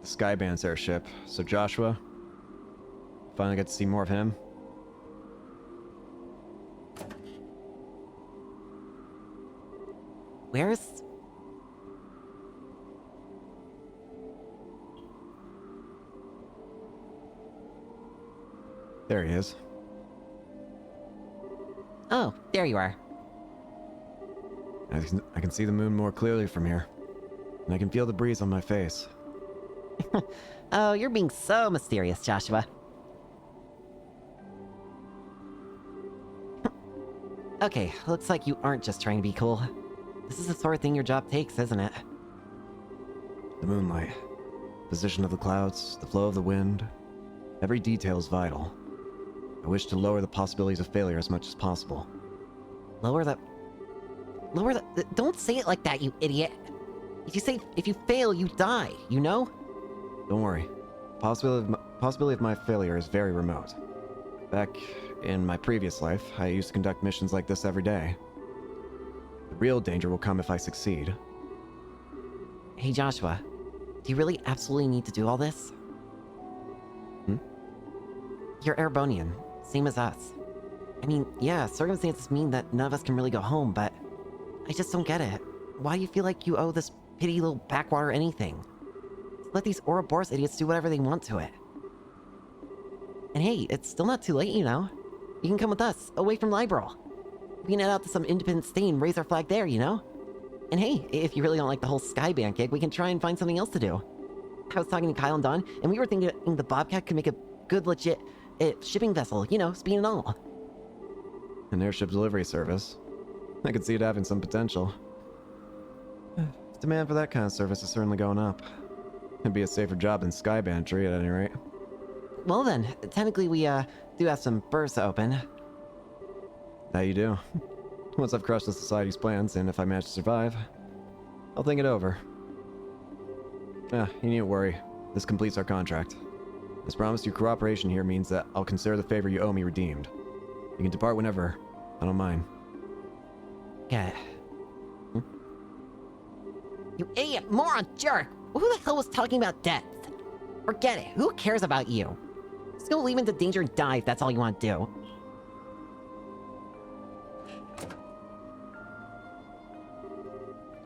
The Skyband's airship. So Joshua? Finally get to see more of him? Where's... There he is. Oh, there you are. I can see the moon more clearly from here. And I can feel the breeze on my face. Oh, you're being so mysterious, Joshua. Okay, looks like you aren't just trying to be cool. This is the sort of thing your job takes, isn't it? The moonlight, position of the clouds, the flow of the wind. Every detail is vital. I wish to lower the possibilities of failure as much as possible. Lower the... Don't say it like that, you idiot! If you fail, you die, you know? Don't worry. Possibility of my failure is very remote. Back in my previous life, I used to conduct missions like this every day. The real danger will come if I succeed. Hey Joshua, do you really absolutely need to do all this? Hmm? You're Erebonian, same as us. I mean, yeah, circumstances mean that none of us can really go home, but I just don't get it. Why do you feel like you owe this pitty little backwater anything? Let these Ouroboros idiots do whatever they want to it. And hey, it's still not too late, you know? You can come with us, away from Liberal. We can head out to some independent state and raise our flag there, you know? And hey, if you really don't like the whole Skyband gig, we can try and find something else to do. I was talking to Kyle and Don, and we were thinking the Bobcat could make a good, legit shipping vessel, you know, speed and all. An airship delivery service. I could see it having some potential. Demand for that kind of service is certainly going up. It'd be a safer job than Skyband tree at any rate. Well then, technically we, do have some berths open. That you do. Once I've crushed the Society's plans, and if I manage to survive, I'll think it over. You needn't worry. This completes our contract. As promised, your cooperation here means that I'll consider the favor you owe me redeemed. You can depart whenever. I don't mind. Get it. You idiot, moron, jerk! Who the hell was talking about death? Forget it, who cares about you? Just go leave into danger and die if that's all you want to do.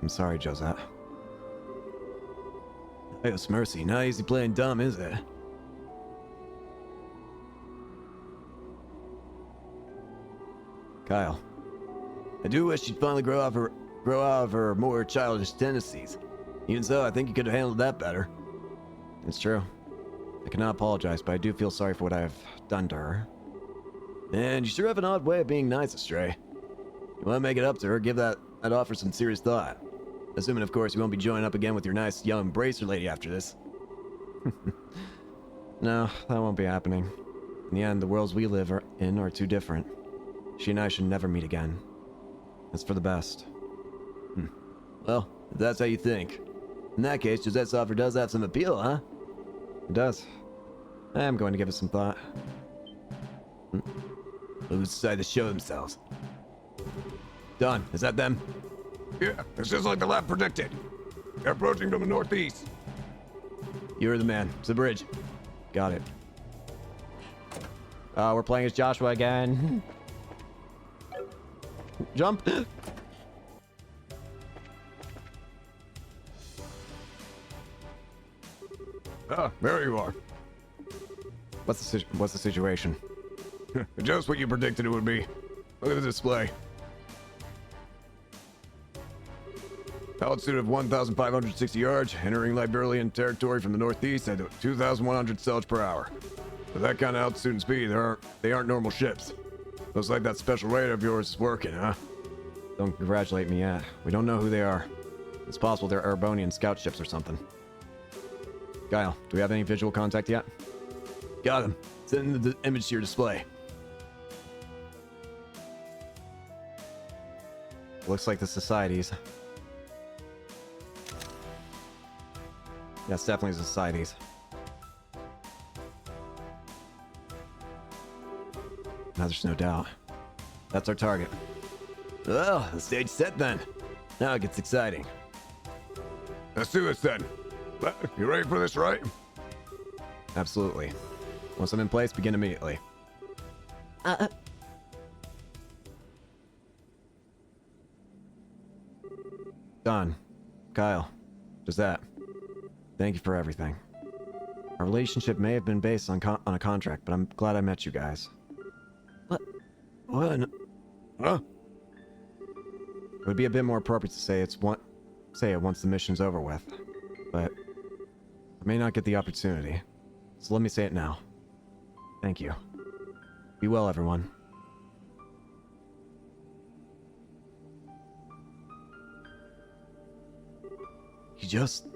I'm sorry, Josette. Dios mercy, not easy playing dumb, is it? Kyle. I do wish she'd finally grow out of her more childish tendencies. Even so, I think you could have handled that better. It's true. I cannot apologize, but I do feel sorry for what I have done to her. And you sure have an odd way of being nice, Astray. You want to make it up to her, give that offer some serious thought. Assuming, of course, you won't be joining up again with your nice young bracer lady after this. No, that won't be happening. In the end, the worlds we live in are too different. She and I should never meet again. It's for the best. Well, if that's how you think. In that case, Josette's offer does have some appeal, huh? It does. I am going to give it some thought. Who's decided to show themselves? Don, is that them? Yeah, it's just like the lab predicted. They're approaching from the northeast. You're the man. It's the bridge. Got it. We're playing as Joshua again. Jump! Ah, there you are. What's the situation? Just what you predicted it would be. Look at the display. Altitude of 1,560 yards, entering Liberian territory from the northeast at 2,100 sails per hour. With that kind of altitude and speed, they aren't normal ships. Looks like that special radar of yours is working, huh? Don't congratulate me yet. We don't know who they are. It's possible they're Erebonian scout ships or something. Kyle, do we have any visual contact yet? Got him. Send the image to your display. Looks like the Societies. Yes, definitely the Societies. Now there's no doubt. That's our target. Well, the stage set then. Now it gets exciting. Let's do this then. You ready for this, right? Absolutely. Once I'm in place, begin immediately. Don, Kyle, just that. Thank you for everything. Our relationship may have been based on a contract, but I'm glad I met you guys. What? Huh? It would be a bit more appropriate to say say it once the mission's over with, but I may not get the opportunity, so let me say it now. Thank you. Be well, everyone. You just...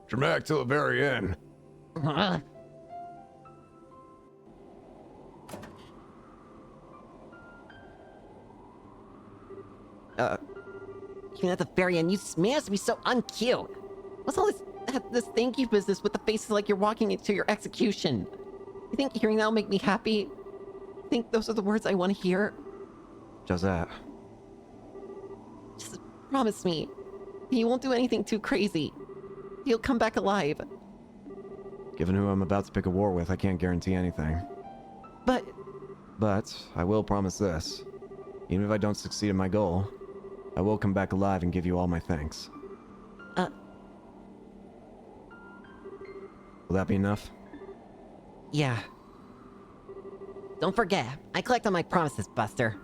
Dramatic till the very end. Even at the very end, you managed to be so uncute. What's all this thank you business with the faces like you're walking into your execution? You think hearing that'll make me happy? You think those are the words I want to hear? Josette. Just promise me, you won't do anything too crazy. You'll come back alive. Given who I'm about to pick a war with, I can't guarantee anything. But But I will promise this. Even if I don't succeed in my goal, I will come back alive and give you all my thanks. Will that be enough? yeah. Don't forget, I collect on my promises, Buster.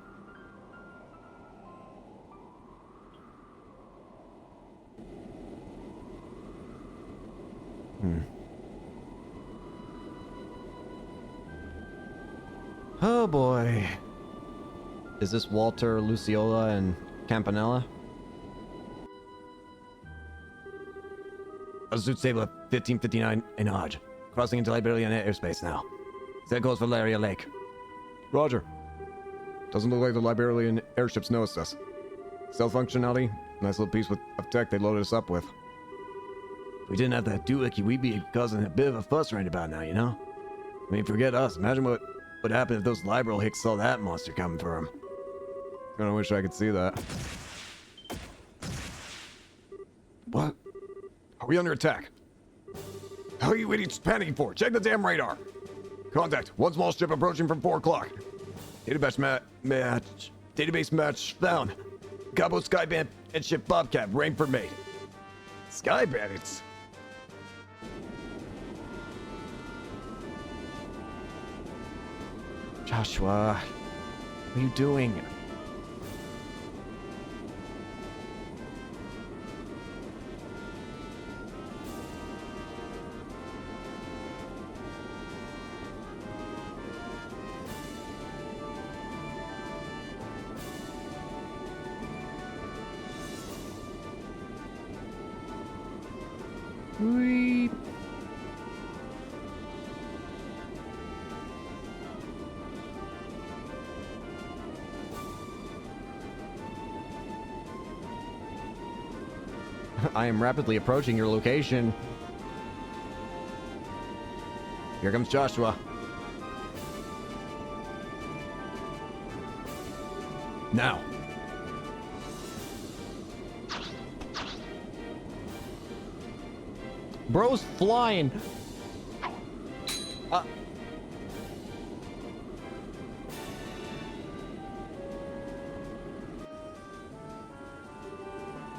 Oh boy. Is this Walter, Luciola, and Campanella? Altitude stable at 1559 in Hodge. Crossing into Liberian airspace now. Set goes for Laria Lake. Roger. Doesn't look like the Liberian airships noticed us. Stealth functionality, nice little piece of tech they loaded us up with. If we didn't have that doohickey, we'd be causing a bit of a fuss right about now, you know? I mean, forget us. Imagine what would happen if those liberal hicks saw that monster coming for them. Kinda wish I could see that. What? Are we under attack? How are you idiots panicking for? Check the damn radar! Contact. One small ship approaching from 4 o'clock. Database match found. Cabo Skyband and ship Bobcat, Rainford made. Sky Bandits? Joshua, what are you doing? Weep. I am rapidly approaching your location. Here comes Joshua. Now. Bro's flying.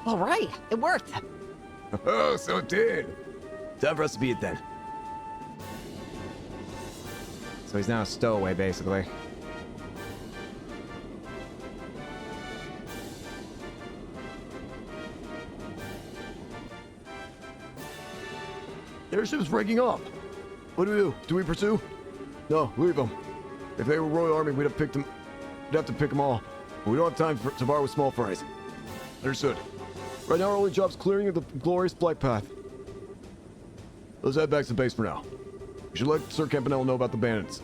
All right, it worked. Oh, so it did. Time for us to beat it then. So he's now a stowaway, basically. The airship's breaking off. What do we do? Do we pursue? No, leave them. If they were Royal Army, we'd have picked them. We'd have to pick them all. But we don't have time to bar with small fries. Understood. Right now, our only job's clearing of the glorious flight path. Let's head back to the base for now. We should let Sir Campanella know about the bandits.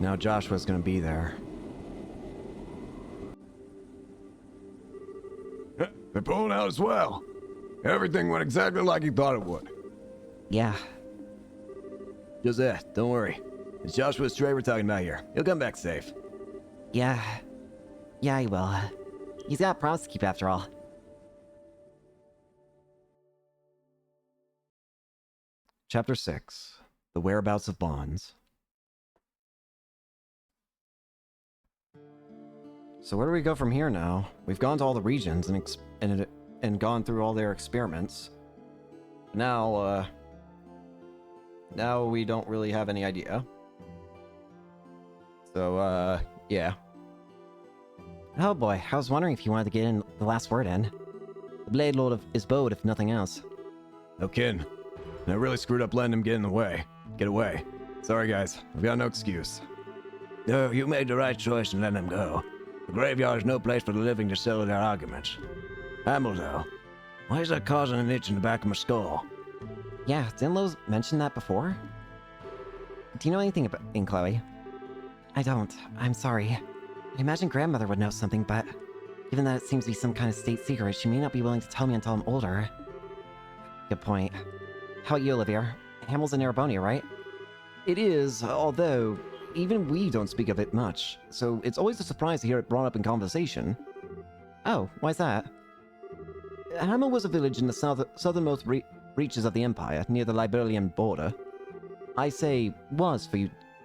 Now Joshua's gonna be there. They're pulling out as well. Everything went exactly like he thought it would. Yeah. Josette, don't worry. It's Joshua Stray we're talking about here. He'll come back safe. Yeah. Yeah, he will. He's got a promise to keep after all. Chapter 6. The Whereabouts of Bonds. So where do we go from here now? We've gone to all the regions and gone through all their experiments. Now we don't really have any idea. So, yeah. Oh boy, I was wondering if you wanted to get in the last word in. The Blade Lord is bowed, if nothing else. No kidding. And I really screwed up letting him get in the way. Get away. Sorry, guys. I've got no excuse. No, you made the right choice in letting him go. The graveyard is no place for the living to settle their arguments. Hamill, though. Why is that causing an itch in the back of my skull? Yeah, didn't Lowe's mention that before? Do you know anything about Chloe? I don't. I'm sorry. I imagine grandmother would know something, but given that it seems to be some kind of state secret, she may not be willing to tell me until I'm older. Good point. How about you, Olivia? Hamill's in Arabonia, right? It is, although even we don't speak of it much, so it's always a surprise to hear it brought up in conversation. Oh, why's that? Hamil was a village in the southernmost reaches of the Empire, near the Liberalian border. I say was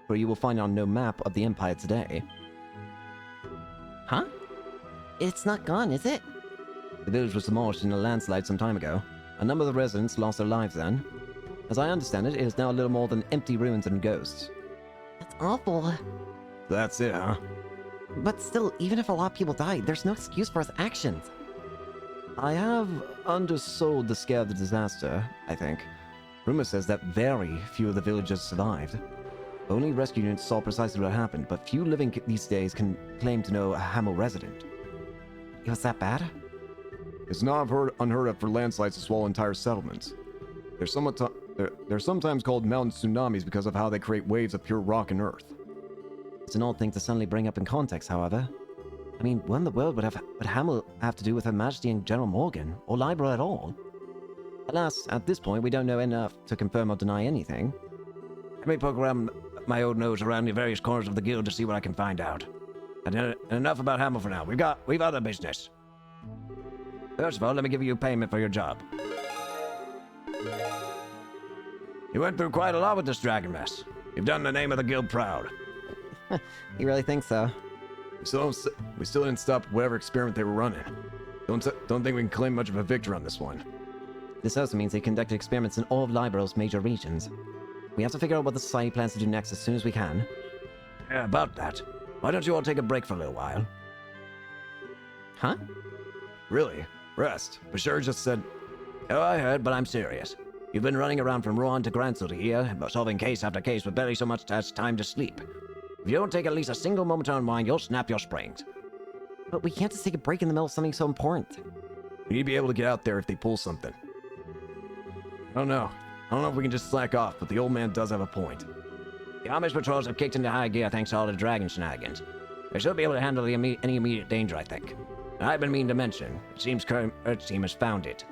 for you will find on no map of the Empire today. Huh? It's not gone, is it? The village was demolished in a landslide some time ago. A number of the residents lost their lives then. As I understand it, it is now a little more than empty ruins and ghosts. That's awful. That's it, huh? But still, even if a lot of people died, there's no excuse for his actions. I have undersold the scale of the disaster, I think. Rumor says that very few of the villagers survived. Only rescue units saw precisely what happened, but few living these days can claim to know a Hamil resident. It was that bad? It's not unheard of for landslides to swallow entire settlements. They're sometimes called mountain tsunamis because of how they create waves of pure rock and earth. It's an odd thing to suddenly bring up in context, however. I mean, what in the world would Hamil have to do with Her Majesty and General Morgan, or Libra at all? Alas, at this point, we don't know enough to confirm or deny anything. Let me poke around my old nose around the various corners of the guild to see what I can find out. And enough about Hamill for now. We've other business. First of all, let me give you payment for your job. You went through quite a lot with this dragon mess. You've done the name of the guild proud. You really think so? We still didn't stop whatever experiment they were running. Don't think we can claim much of a victory on this one. This also means they conducted experiments in all of Liberal's major regions. We have to figure out what the Society plans to do next as soon as we can. Yeah, about that. Why don't you all take a break for a little while? Huh? Really? Rest. Bashir just said... Oh, I heard, but I'm serious. You've been running around from Rouen to Gransel here, solving case after case with barely so much as time to sleep. If you don't take at least a single moment to unwind, you'll snap your springs. But we can't just take a break in the middle of something so important. We need to be able to get out there if they pull something. I don't know if we can just slack off, but the old man does have a point. The Amish patrols have kicked into high gear thanks to all the dragon shenanigans. They should be able to handle any immediate danger, I think. And I've been meaning to mention, it seems Kerr Earth's team has found it.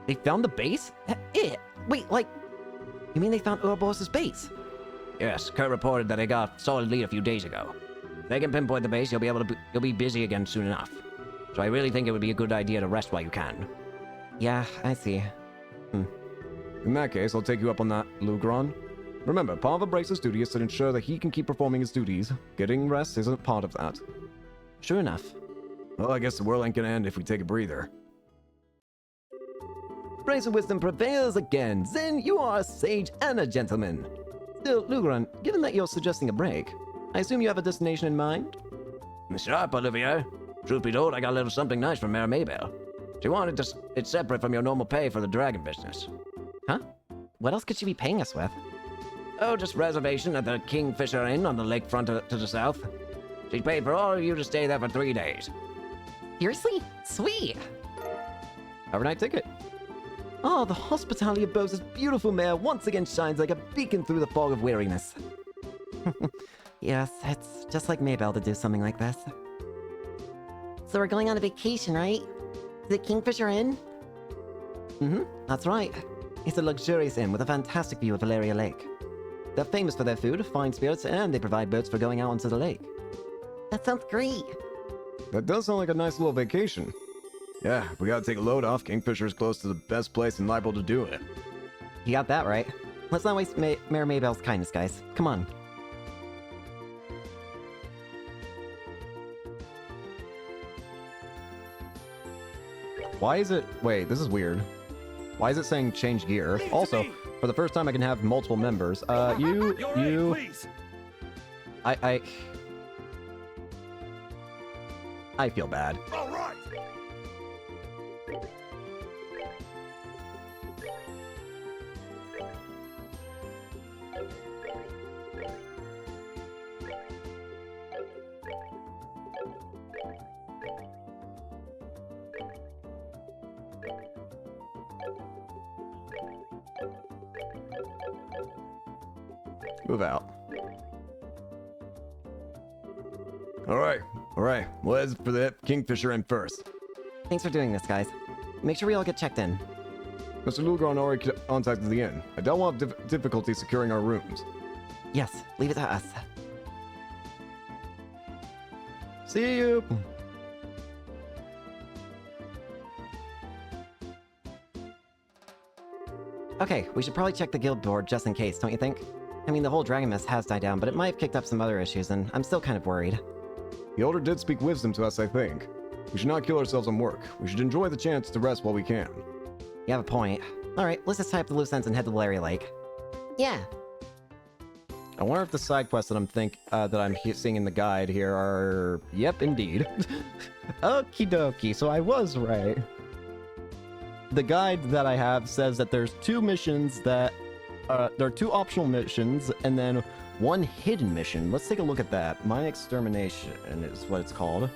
They found the base? Wait, like... You mean they found Ouroboros' base? Yes, Kerr reported that they got a solid lead a few days ago. If they can pinpoint the base, you'll be busy again soon enough. So I really think it would be a good idea to rest while you can. Yeah, I see. In that case, I'll take you up on that, Lugron. Remember, part of a bracer's duty is to ensure that he can keep performing his duties. Getting rest isn't part of that. Sure enough. Well, I guess the world ain't gonna end if we take a breather. Bracer wisdom prevails again. Zen, you are a sage and a gentleman. Still, Lugron, given that you're suggesting a break, I assume you have a destination in mind? Sharp, Olivia. Truth be told, I got a little something nice from Mare Maybell. She wanted it separate from your normal pay for the dragon business. Huh? What else could she be paying us with? Oh, just reservation at the Kingfisher Inn on the lakefront to the south. She paid for all of you to stay there for 3 days. Seriously? Sweet! Overnight ticket. Oh, the hospitality of Bose's beautiful mare once again shines like a beacon through the fog of weariness. Yes, it's just like Maybell to do something like this. So we're going on a vacation, right? To the Kingfisher Inn? That's right. It's a luxurious inn with a fantastic view of Valeria Lake. They're famous for their food, fine spirits, and they provide boats for going out onto the lake. That sounds great. That does sound like a nice little vacation. Yeah, we gotta take a load off. Kingfisher is close to the best place in Libel to do it. You got that right. Let's not waste Mayor Maybell's kindness, guys. Come on. Why is it... Wait, this is weird. Why is it saying change gear? Also, for the first time I can have multiple members. You... I feel bad. All right. Move out. Alright, we'll head for the Kingfisher Inn first. Thanks for doing this, guys. Make sure we all get checked in. Mr. Lugron already contacted the inn. I don't want difficulty securing our rooms. Yes, leave it to us. See you. Okay, we should probably check the guild board just in case, don't you think? I mean, the whole dragon mess has died down, but it might have kicked up some other issues, and I'm still kind of worried. The Elder did speak wisdom to us, I think. We should not kill ourselves on work. We should enjoy the chance to rest while we can. You have a point. Alright, let's just tie up the loose ends and head to Larry Lake. Yeah. I wonder if the side quests that I'm seeing in the guide here are... Yep, indeed. Okie dokie, so I was right. The guide that I have says that there's 2 missions that... there are 2 optional missions, and then 1 hidden mission. Let's take a look at that. Mine Extermination is what it's called.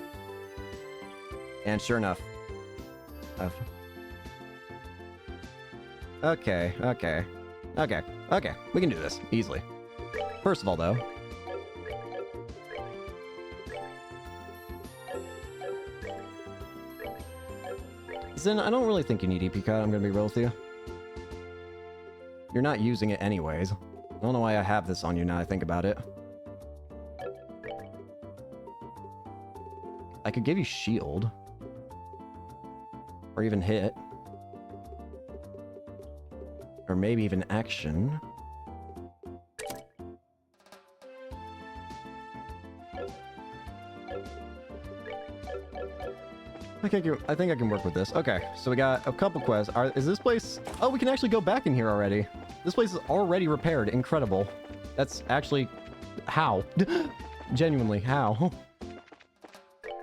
And sure enough... Okay. We can do this, easily. First of all, though... Zen, I don't really think you need EP Cut, I'm gonna be real with you. You're not using it anyways. I don't know why I have this on you now I think about it. I could give you shield. Or even hit. Or maybe even action. I think I can work with this. Okay, so we got a couple quests. Is this place... Oh, we can actually go back in here already. This place is already repaired. Incredible. That's actually... How? Genuinely, how?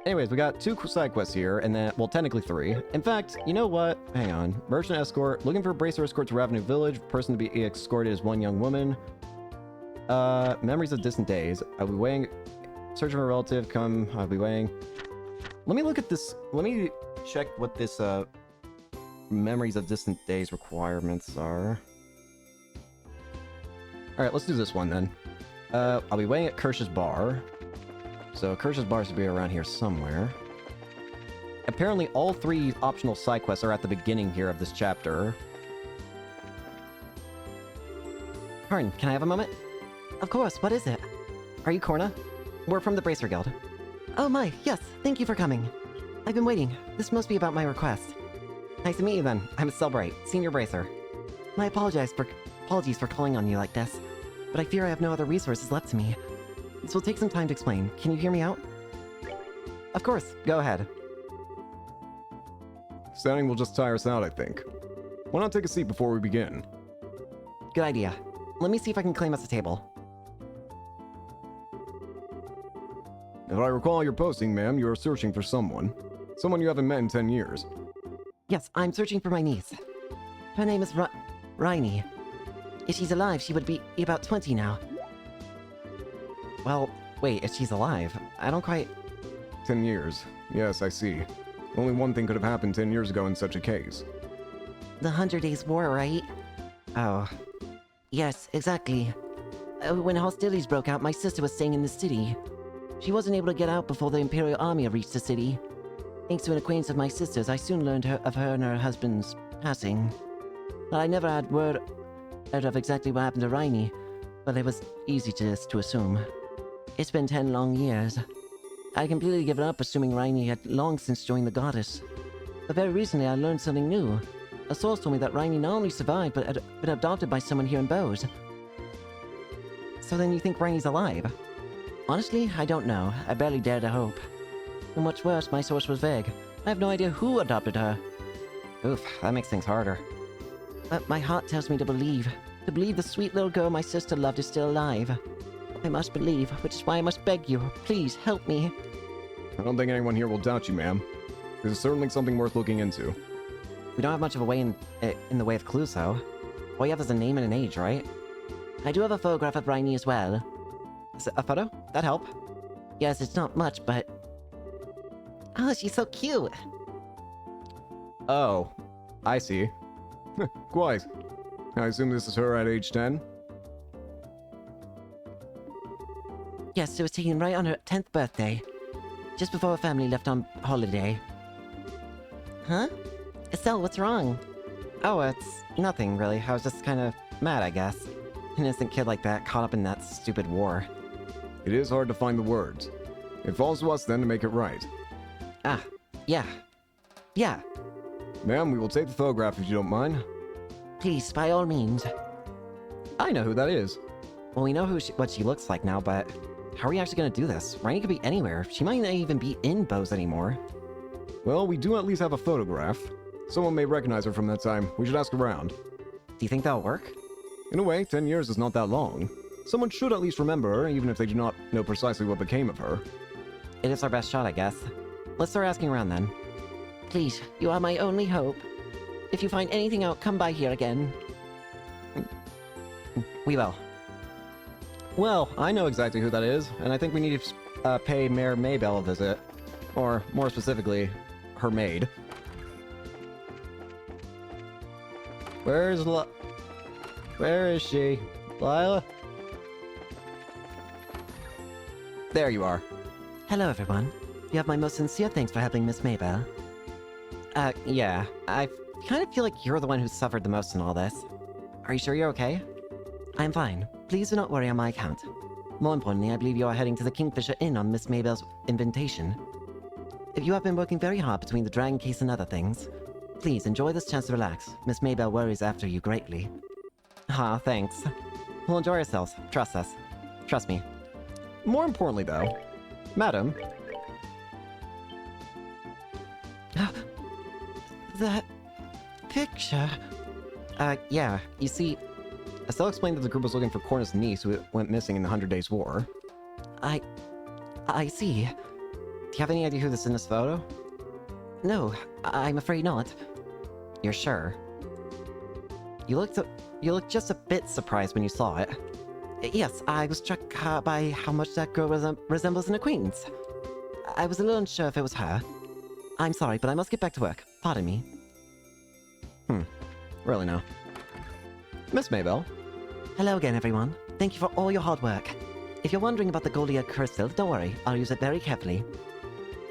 Anyways, we got 2 side quests here, and then... Well, technically 3. In fact, you know what? Hang on. Merchant escort. Looking for a bracer escort to Ravenue Village. Person to be escorted is 1 young woman. Memories of distant days. I'll be waiting... Search for a relative. Come. I'll be waiting... Let me look at this. Let me check what this Memories of Distant Days requirements are. Alright, let's do this one then. I'll be waiting at Kirsch's Bar. So Kirsch's Bar should be around here somewhere. Apparently all 3 optional side quests are at the beginning here of this chapter. Karn, can I have a moment? Of course, what is it? Are you Korna? We're from the Bracer Guild. Oh my, yes, thank you for coming. I've been waiting. This must be about my request. Nice to meet you then. I'm Cellbright, Senior Bracer. My apologies for calling on you like this, but I fear I have no other resources left to me. This will take some time to explain. Can you hear me out? Of course, go ahead. Standing will just tire us out, I think. Why not take a seat before we begin? Good idea. Let me see if I can claim us a table. If I recall your posting, ma'am, you are searching for someone. Someone you haven't met in 10 years. Yes, I'm searching for my niece. Her name is Raini. If she's alive, she would be about 20 now. Well, wait, if she's alive, I don't quite... 10 years. Yes, I see. Only one thing could have happened 10 years ago in such a case. The 100 Days War, right? Oh. Yes, exactly. When hostilities broke out, my sister was staying in the city. She wasn't able to get out before the Imperial Army reached the city. Thanks to an acquaintance of my sister's, I soon learned of her and her husband's passing. But I never had word out of exactly what happened to Raini, but it was easy to assume. It's been 10 long years. I had completely given up assuming Raini had long since joined the goddess. But very recently I learned something new. A source told me that Raini not only survived, but had been adopted by someone here in Bose. So then you think Raini's alive? Honestly, I don't know. I barely dare to hope. And what's worse, my source was vague. I have no idea who adopted her. Oof, that makes things harder. But my heart tells me to believe. To believe the sweet little girl my sister loved is still alive. I must believe, which is why I must beg you. Please, help me. I don't think anyone here will doubt you, ma'am. This is certainly something worth looking into. We don't have much of a way in the way of clues, though. All you have is a name and an age, right? I do have a photograph of Raini as well. Is it a photo? That'd help. Yes, it's not much, but... Oh, she's so cute! Oh, I see. Quite. I assume this is her at age 10? Yes, it was taken right on her 10th birthday. Just before her family left on holiday. Huh? Estelle, what's wrong? Oh, it's nothing, really. I was just kind of mad, I guess. An innocent kid like that caught up in that stupid war. It is hard to find the words. It falls to us then to make it right. Ah, yeah. Yeah, Ma'am, we will take the photograph if you don't mind. please, by all means. I know who that is. Well, we know what she looks like now, but how are we actually gonna do this? Rainy could be anywhere. She might not even be in Bose anymore. Well, we do at least have a photograph. Someone may recognize her from that time. We should ask around. Do you think that'll work? In a way, 10 years is not that long. Someone should at least remember her, even if they do not know precisely what became of her. It is our best shot, I guess. Let's start asking around then. Please, you are my only hope. If you find anything out, come by here again. We will. Well, I know exactly who that is, and I think we need to pay Mayor Maybell a visit. Or, more specifically, her maid. Where is she? Lila? There you are. Hello, everyone. You have my most sincere thanks for helping Miss Maybell. Yeah. I kind of feel like you're the one who suffered the most in all this. Are you sure you're okay? I'm fine. Please do not worry on my account. More importantly, I believe you are heading to the Kingfisher Inn on Miss Maybell's invitation. If you have been working very hard between the dragon case and other things, please enjoy this chance to relax. Miss Maybell worries after you greatly. Ah, thanks. We'll enjoy ourselves. Trust us. Trust me. More importantly, though, Madam, That picture. Yeah. You see, Estelle explained that the group was looking for Cornus' niece who went missing in the 100 Days War. I see. Do you have any idea who this is in this photo? No, I'm afraid not. You're sure? You looked just a bit surprised when you saw it. Yes, I was struck by how much that girl resembles an acquaintance. I was a little unsure if it was her. I'm sorry, but I must get back to work. Pardon me. Really, no. Miss Maybell, Hello again, everyone. Thank you for all your hard work. If you're wondering about the Goldia crystal, don't worry. I'll use it very carefully.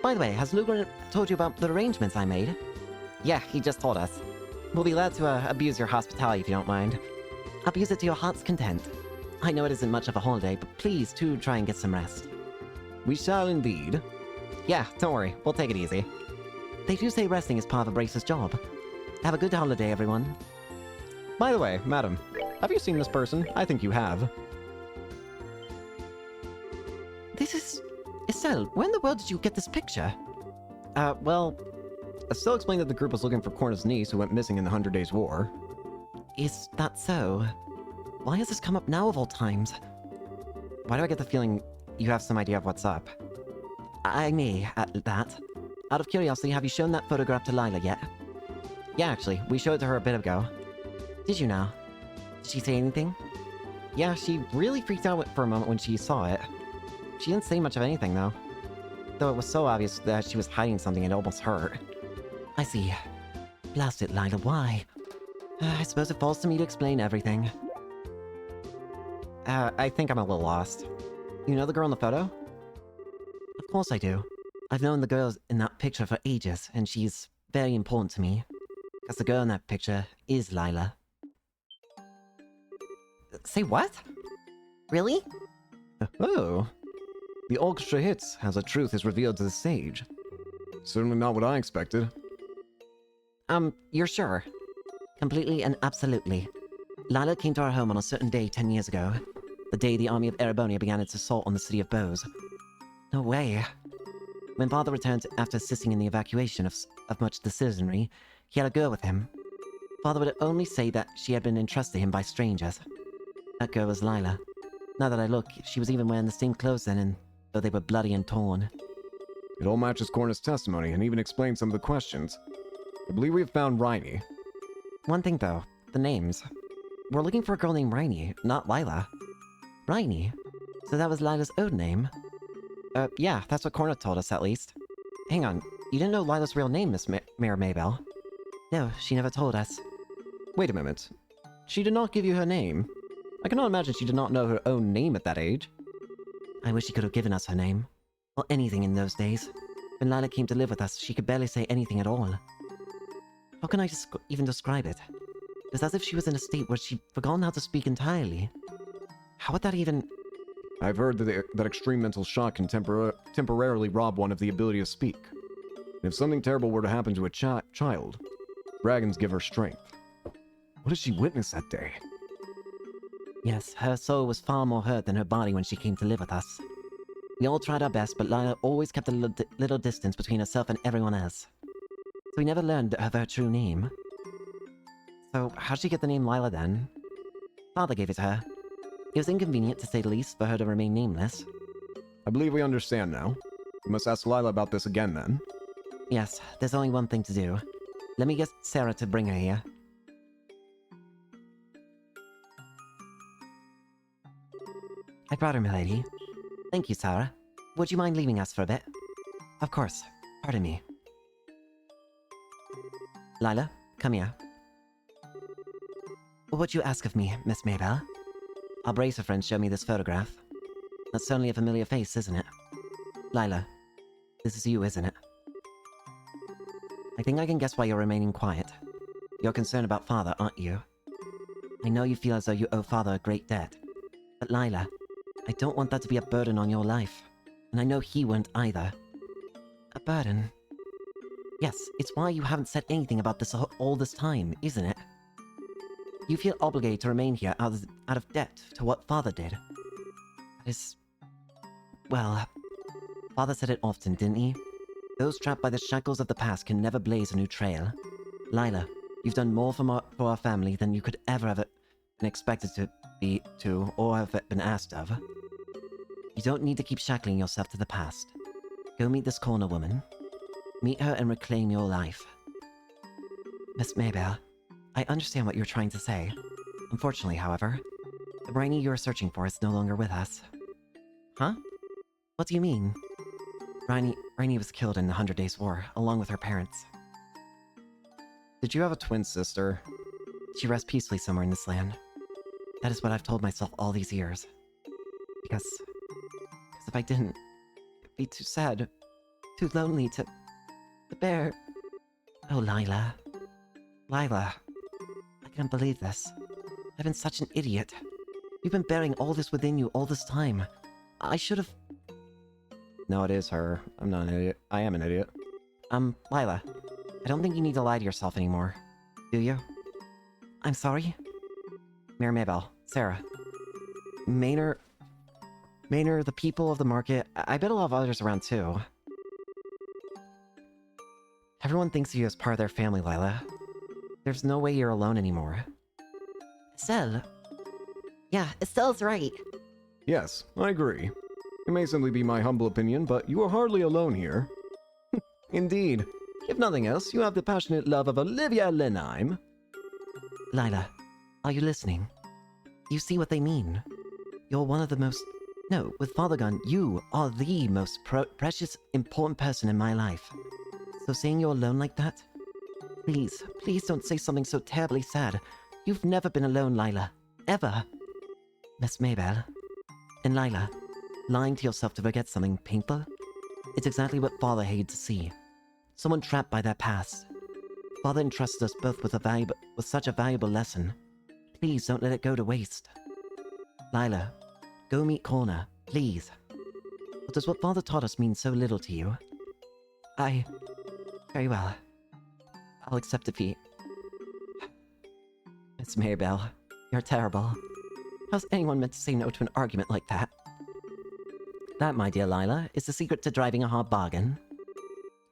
By the way, has Luger told you about the arrangements I made? Yeah, he just told us. We'll be glad to abuse your hospitality if you don't mind. Abuse it to your heart's content. I know it isn't much of a holiday, but please do try and get some rest. we shall indeed. Yeah, don't worry. We'll take it easy. They do say resting is part of a bracer's job. Have a good holiday, everyone. By the way, Madam, have you seen this person? I think you have. This is... Estelle, where in the world did you get this picture? Well, Estelle explained that the group was looking for Cornus' niece who went missing in the 100 Days War. Is that so? Why has this come up now of all times? Why do I get the feeling you have some idea of what's up? I may, at that. Out of curiosity, have you shown that photograph to Lila yet? Yeah, actually, we showed it to her a bit ago. Did you now? Did she say anything? Yeah, she really freaked out for a moment when she saw it. She didn't say much of anything, though. Though it was so obvious that she was hiding something, it almost hurt. I see. Blast it, Lila, why? I suppose it falls to me to explain everything. I think I'm a little lost. You know the girl in the photo? Of course I do. I've known the girl in that picture for ages, and she's very important to me. Because the girl in that picture is Lila. Say what? Really? Oh. The orchestra hits as the truth is revealed to the stage. Certainly not what I expected. You're sure? Completely and absolutely. Lila came to our home on a certain day 10 years ago. The day the army of Erebonia began its assault on the city of Bose. No way. When Father returned after assisting in the evacuation of much of the citizenry, he had a girl with him. Father would only say that she had been entrusted to him by strangers. That girl was Lila. Now that I look, she was even wearing the same clothes then, and though they were bloody and torn. It all matches Cornus' testimony and even explains some of the questions. I believe we have found Riney. One thing though, the names. We're looking for a girl named Riney, not Lila. Riney? So that was Lila's old name? Yeah, that's what Cornus told us at least. Hang on, you didn't know Lila's real name, Miss Mayor Maybell? No, she never told us. Wait a minute. She did not give you her name. I cannot imagine she did not know her own name at that age. I wish she could have given us her name. Or anything in those days. When Lila came to live with us, she could barely say anything at all. How can I even describe it? It's as if she was in a state where she'd forgotten how to speak entirely. How would that even... I've heard that extreme mental shock can temporarily rob one of the ability to speak. And if something terrible were to happen to a child, dragons give her strength. What did she witness that day? Yes, her soul was far more hurt than her body when she came to live with us. We all tried our best, but Lila always kept a little distance between herself and everyone else. So we never learned of her true name. So how'd she get the name Lila then? Father gave it to her. It was inconvenient, to say the least, for her to remain nameless. I believe we understand now. We must ask Lila about this again then. Yes, there's only one thing to do. Let me get Sarah to bring her here. I brought her, milady. Thank you, Sarah. Would you mind leaving us for a bit? Of course. Pardon me. Lila, come here. What would you ask of me, Miss Maybell? Our bracer friend showed me this photograph. That's certainly a familiar face, isn't it? Lila, this is you, isn't it? I think I can guess why you're remaining quiet. You're concerned about Father, aren't you? I know you feel as though you owe Father a great debt. But Lila, I don't want that to be a burden on your life. And I know he won't either. A burden? Yes, it's why you haven't said anything about this all this time, isn't it? You feel obligated to remain here out of debt to what Father did. That is... Well, Father said it often, didn't he? Those trapped by the shackles of the past can never blaze a new trail. Lila, you've done more for our family than you could ever have been expected to or have been asked of. You don't need to keep shackling yourself to the past. Go meet this corner woman. Meet her and reclaim your life. Miss Maybell, I understand what you're trying to say. Unfortunately, however, the Bryony you're searching for is no longer with us. Huh? What do you mean? Bryony was killed in the 100 Days War, along with her parents. Did you have a twin sister? She rests peacefully somewhere in this land. That is what I've told myself all these years. Because if I didn't, it'd be too sad, too lonely to bear. Oh, Lila. Lila. I can't believe this. I've been such an idiot. You've been bearing all this within you all this time. I should have... No, it is her. I'm not an idiot. I am an idiot. Lila. I don't think you need to lie to yourself anymore. Do you? I'm sorry? Mayor Maybell. Sarah. Maynard, the people of the market. I bet a lot of others around too. Everyone thinks of you as part of their family, Lila. There's no way you're alone anymore. Estelle. Yeah, Estelle's right. Yes, I agree. It may simply be my humble opinion, but you are hardly alone here. Indeed. If nothing else, you have the passionate love of Olivia Lenheim. Lila, are you listening? You see what they mean? You're one of the most... No, with Father Gun, you are the most precious, important person in my life. So saying you're alone like that? Please, please don't say something so terribly sad. You've never been alone, Lila. Ever. Miss Maybell. And Lila, lying to yourself to forget something painful? It's exactly what Father hated to see. Someone trapped by their past. Father entrusted us both with such a valuable lesson. Please don't let it go to waste. Lila, go meet Corner, please. But does what Father taught us mean so little to you? Very well. I'll accept defeat. Miss Maybell, you're terrible. How's anyone meant to say no to an argument like that? That, my dear Lila, is the secret to driving a hard bargain.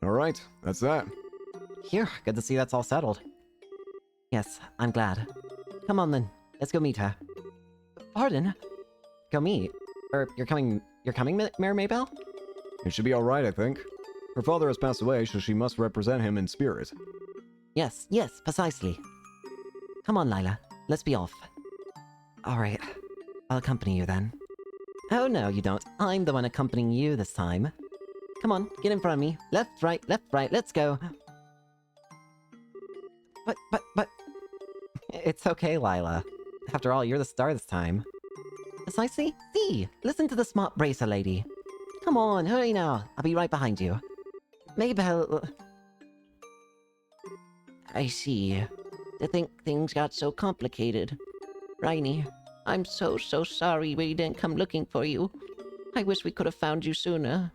Alright, that's that. Here, good to see that's all settled. Yes, I'm glad. Come on then, let's go meet her. Pardon? Go meet? You're coming, Mayor Maybell? It should be alright, I think. Her father has passed away, so she must represent him in spirit. Yes, precisely. Come on, Lila, let's be off. Alright, I'll accompany you then. Oh no, you don't. I'm the one accompanying you this time. Come on, get in front of me. Left, right, let's go. But... It's okay, Lila. After all, you're the star this time. Precisely? See, listen to the smart bracer lady. Come on, hurry now. I'll be right behind you. Maybell... I see. To think things got so complicated. Rainy, I'm so sorry we didn't come looking for you. I wish we could have found you sooner.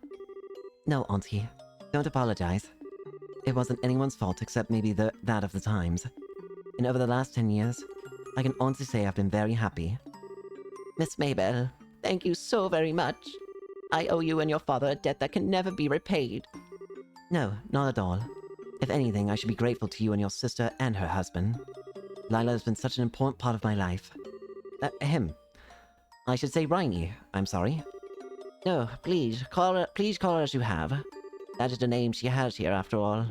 No, Auntie. Don't apologize. It wasn't anyone's fault except maybe that of the times. And over the last 10 years, I can honestly say I've been very happy. Miss Maybell, thank you so very much. I owe you and your father a debt that can never be repaid. No, not at all. If anything, I should be grateful to you and your sister and her husband. Lila has been such an important part of my life. Him. I should say Rainy, I'm sorry. No, please call her as you have. That is the name she has here, after all.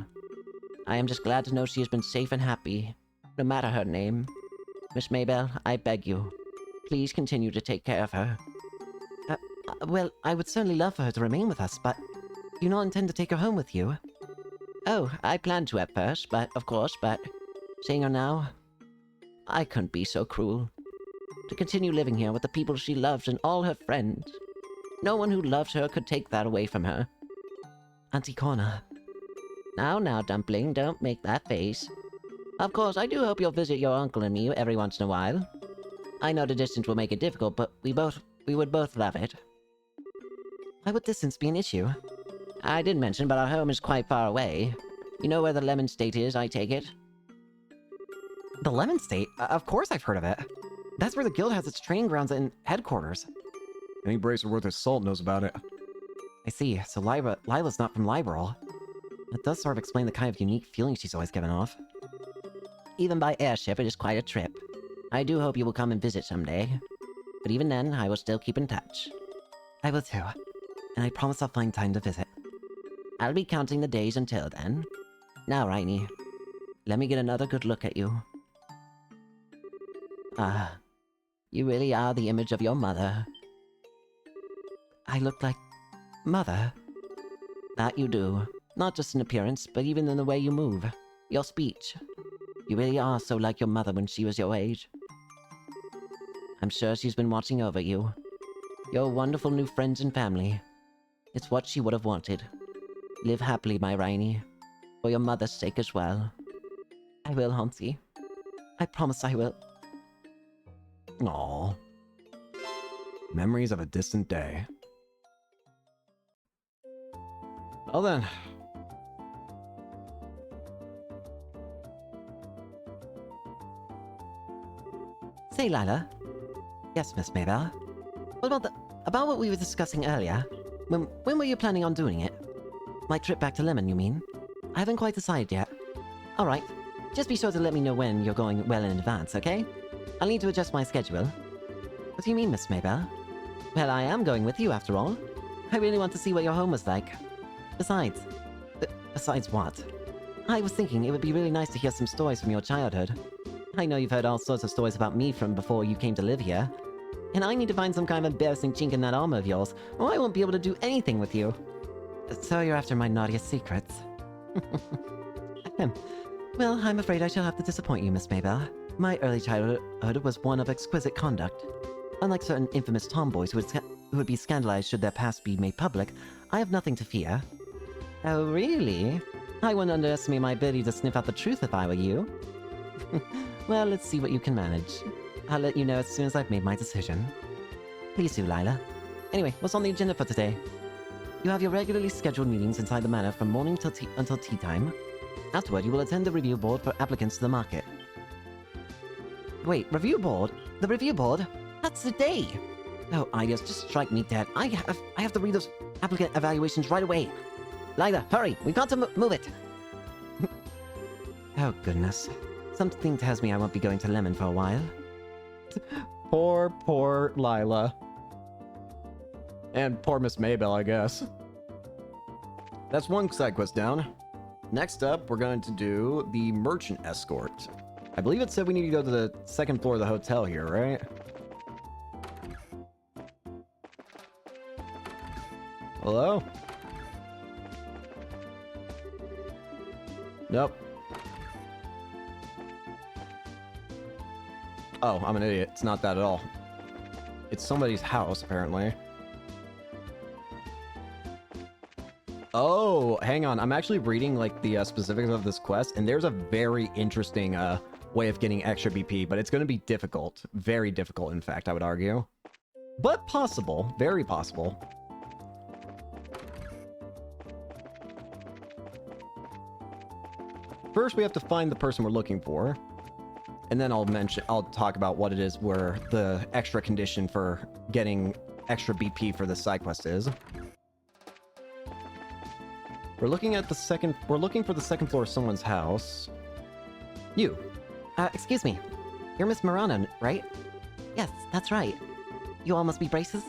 I am just glad to know she has been safe and happy, no matter her name. Miss Maybell, I beg you, please continue to take care of her. Well, I would certainly love for her to remain with us, but do you not intend to take her home with you? Oh, I planned to at first, but seeing her now, I couldn't be so cruel. To continue living here with the people she loves and all her friends. No one who loves her could take that away from her. Auntie Corner. Now, Dumpling, don't make that face. Of course, I do hope you'll visit your uncle and me every once in a while. I know the distance will make it difficult, but we would both love it. Why would distance be an issue? I did mention, but our home is quite far away. You know where the Lemon State is, I take it? The Lemon State? Of course I've heard of it. That's where the guild has its training grounds and headquarters. Any bracer worth his salt knows about it. I see, so Lila's not from Liberal. That does sort of explain the kind of unique feeling she's always given off. Even by airship, it is quite a trip. I do hope you will come and visit someday. But even then, I will still keep in touch. I will too. And I promise I'll find time to visit. I'll be counting the days until then. Now, Rainy, let me get another good look at you. Ah, you really are the image of your mother. I look like... Mother? That you do. Not just in appearance, but even in the way you move. Your speech. You really are so like your mother when she was your age. I'm sure she's been watching over you. Your wonderful new friends and family. It's what she would have wanted. Live happily, my Rainy. For your mother's sake as well. I will, Auntie. I promise I will. Aww. Memories of a distant day. Well then. Say, Lila. Yes, Miss Maybell. What about what we were discussing earlier? When were you planning on doing it? My trip back to Lemon, you mean? I haven't quite decided yet. Alright. Just be sure to let me know when you're going well in advance, okay? I'll need to adjust my schedule. What do you mean, Miss Maybell? Well, I am going with you, after all. I really want to see what your home was like. Besides... besides what? I was thinking it would be really nice to hear some stories from your childhood. I know you've heard all sorts of stories about me from before you came to live here. And I need to find some kind of embarrassing chink in that armor of yours, or I won't be able to do anything with you. So you're after my naughtiest secrets. Well, I'm afraid I shall have to disappoint you, Miss Maybell. My early childhood was one of exquisite conduct. Unlike certain infamous tomboys who would be scandalized should their past be made public, I have nothing to fear. Oh, really? I wouldn't underestimate my ability to sniff out the truth if I were you. Well, let's see what you can manage. I'll let you know as soon as I've made my decision. Please do, Lila. Anyway, what's on the agenda for today? You have your regularly scheduled meetings inside the manor from morning until tea time. Afterward, you will attend the review board for applicants to the market. Wait, review board? The review board? That's today! Oh, ideas just strike me dead. I have to read those applicant evaluations right away. Lila, hurry! We've got to move it! Oh, goodness. Something tells me I won't be going to Lemon for a while. Poor Lila. And poor Miss Maybell, I guess. That's one side quest down. Next up, we're going to do the merchant escort. I believe it said we need to go to the second floor of the hotel here, right? Hello? Nope. Oh, I'm an idiot. It's not that at all. It's somebody's house, apparently. Oh, hang on. I'm actually reading, like, the specifics of this quest, and there's a very interesting way of getting extra BP, but it's going to be difficult. Very difficult, in fact, I would argue. But possible. Very possible. First, we have to find the person we're looking for. And then I'll talk about what it is where the extra condition for getting extra BP for this side quest is. We're looking for the second floor of someone's house. You. Excuse me. You're Miss Murano, right? Yes, that's right. You all must be Braces?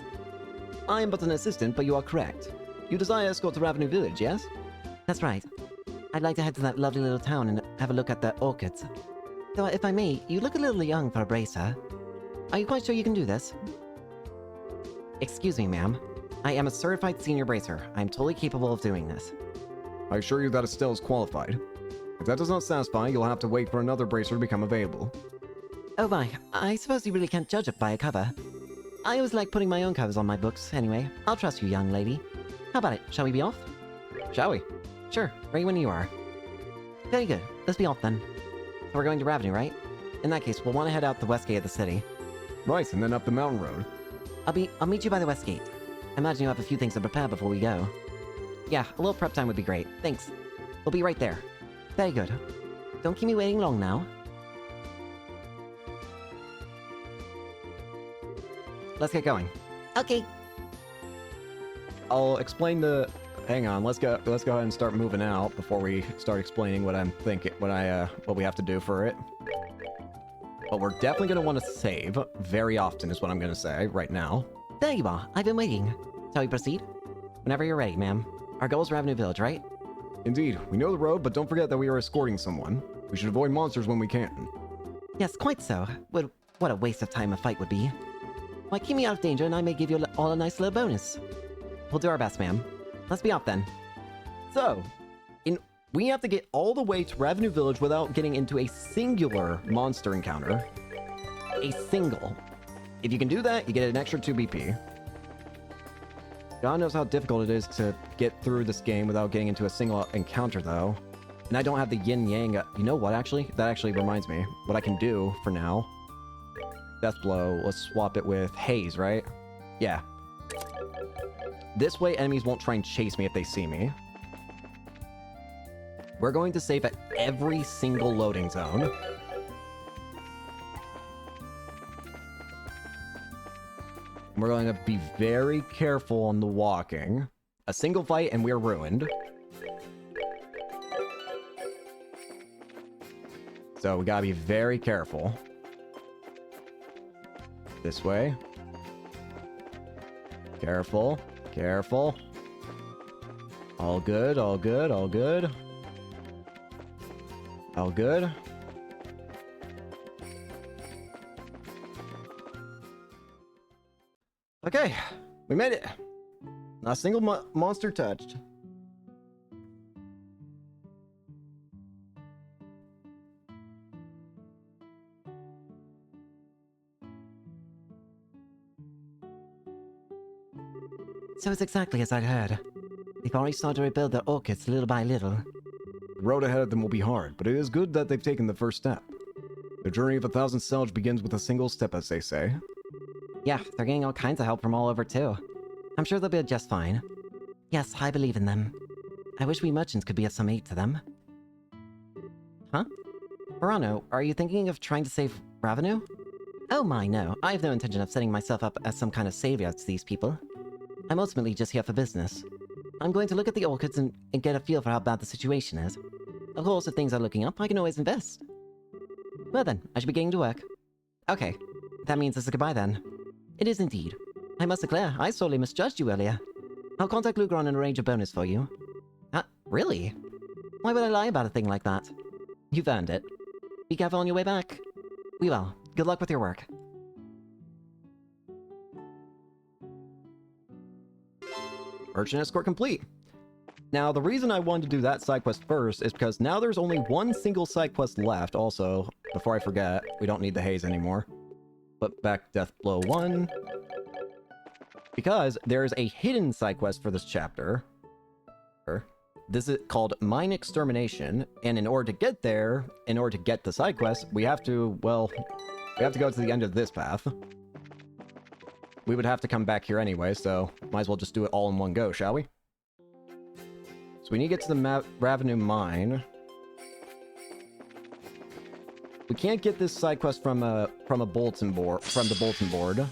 I am but an assistant, but you are correct. You desire escort to Ravenous Village, yes? That's right. I'd like to head to that lovely little town and have a look at the orchids. Though, if I may, you look a little young for a bracer. Are you quite sure you can do this? Excuse me, ma'am. I am a certified senior bracer. I am totally capable of doing this. I assure you that Estelle is qualified. If that does not satisfy, you'll have to wait for another bracer to become available. Oh my, I suppose you really can't judge it by a cover. I always like putting my own covers on my books. Anyway, I'll trust you, young lady. How about it? Shall we be off? Shall we? Sure, ready when you are. Very good. Let's be off then. So we're going to Ravenous, right? In that case, we'll want to head out the west gate of the city. Right, and then up the mountain road. I'll meet you by the west gate. I imagine you have a few things to prepare before we go. Yeah, a little prep time would be great. Thanks. We'll be right there. Very good. Don't keep me waiting long now. Let's get going. Okay. I'll explain the... Hang on, let's go ahead and start moving out before we start explaining what I'm thinking, what we have to do for it. But we're definitely going to want to save very often is what I'm going to say right now. There you are. I've been waiting. Shall we proceed? Whenever you're ready, ma'am. Our goal is Ravenous Village, right? Indeed, we know the road, but don't forget that we are escorting someone. We should avoid monsters when we can. Yes, quite so. What a waste of time a fight would be. Why, keep me out of danger and I may give you all a nice little bonus. We'll do our best, ma'am. Let's be off then. So, we have to get all the way to Ravenous Village without getting into a singular monster encounter. A single. If you can do that, you get an extra 2 BP. God knows how difficult it is to get through this game without getting into a single encounter, though. And I don't have the yin-yang... You know what, actually? That actually reminds me. What I can do for now. Death Blow. Let's swap it with Haze, right? Yeah. This way, enemies won't try and chase me if they see me. We're going to save at every single loading zone. We're going to be very careful on the walking. A single fight and we're ruined. So we gotta be very careful. This way. Careful. Careful. All good, all good, all good. All good. Okay, we made it. Not a single monster touched. So it's exactly as I'd heard. They've already started to rebuild their orchids little by little. The road ahead of them will be hard, but it is good that they've taken the first step. The journey of 1,000 Selge begins with a single step, as they say. Yeah, they're getting all kinds of help from all over too. I'm sure they'll be just fine. Yes, I believe in them. I wish we merchants could be of some aid to them. Huh? Murano, are you thinking of trying to save Ravenous? Oh my, no. I have no intention of setting myself up as some kind of savior to these people. I'm ultimately just here for business. I'm going to look at the orchids and get a feel for how bad the situation is. Of course, if things are looking up, I can always invest. Well then, I should be getting to work. Okay, that means it's a goodbye then. It is indeed. I must declare, I sorely misjudged you earlier. I'll contact Lugron and arrange a bonus for you. Really? Why would I lie about a thing like that? You've earned it. Be careful on your way back. We will. Good luck with your work. Merchant escort complete. Now, the reason I wanted to do that side quest first is because now there's only one single side quest left. Also, before I forget, we don't need the haze anymore. Put back Death Blow 1. Because there's a hidden side quest for this chapter. This is called Mine Extermination, and in order to get there, in order to get the side quest, we have to, well, we have to go to the end of this path. We would have to come back here anyway, so might as well just do it all in one go, shall we? So we need to get to the Ravenous Mine. We can't get this side quest from a bulletin board, from the bulletin board.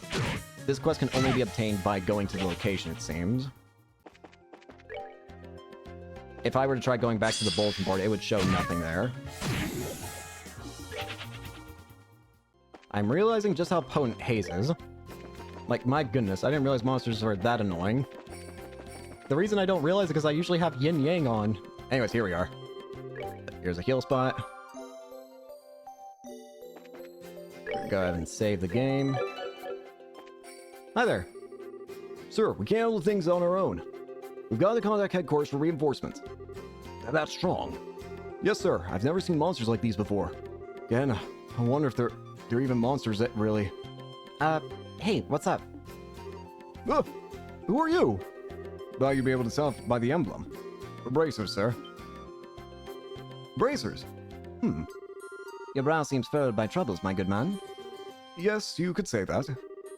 This quest can only be obtained by going to the location, it seems. If I were to try going back to the bulletin board, it would show nothing there. I'm realizing just how potent Haze is. Like, my goodness, I didn't realize monsters were that annoying. The reason I don't realize it is because I usually have Yin Yang on. Anyways, here we are. Here's a heal spot. Go ahead and save the game. Hi there. Sir, we can't handle things on our own. We've got to contact headquarters for reinforcements. That's strong. Yes, sir. I've never seen monsters like these before. Again, I wonder if they're even monsters that really... Hey, what's up? Who are you? Thought you'd be able to tell by the emblem. Bracers, sir. Bracers? Your brow seems furrowed by troubles, my good man. Yes, you could say that.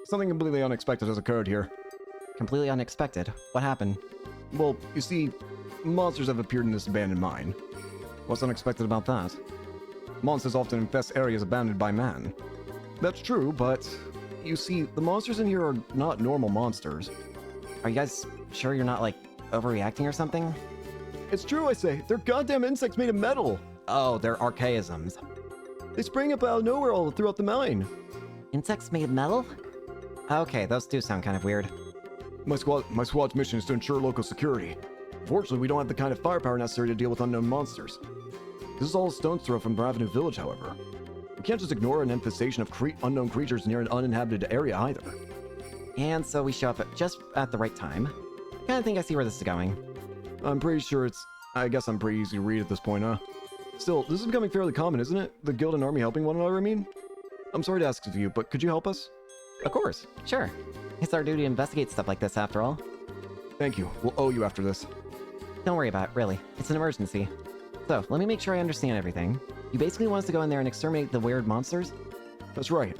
Something completely unexpected has occurred here. Completely unexpected. What happened? Well, you see, monsters have appeared in this abandoned mine. What's unexpected about that? Monsters often infest areas abandoned by man. That's true, but you see, the monsters in here are not normal monsters. Are you guys sure you're not, like, overreacting or something? It's true, I say. They're goddamn insects made of metal. Oh, they're archaisms. They spring up out of nowhere all throughout the mine. Insects made of metal? Okay, those do sound kind of weird. My squad's mission is to ensure local security. Fortunately, we don't have the kind of firepower necessary to deal with unknown monsters. This is all a stone's throw from Ravenous Village, however. We can't just ignore an infestation of unknown creatures near an uninhabited area either. And so we show up just at the right time. Kinda think I see where this is going. I'm pretty sure I guess I'm pretty easy to read at this point, huh? Still, this is becoming fairly common, isn't it? The guild and army helping one another, I mean? I'm sorry to ask of you, but could you help us? Of course, sure. It's our duty to investigate stuff like this, after all. Thank you. We'll owe you after this. Don't worry about it, really. It's an emergency. So, let me make sure I understand everything. You basically want us to go in there and exterminate the weird monsters? That's right.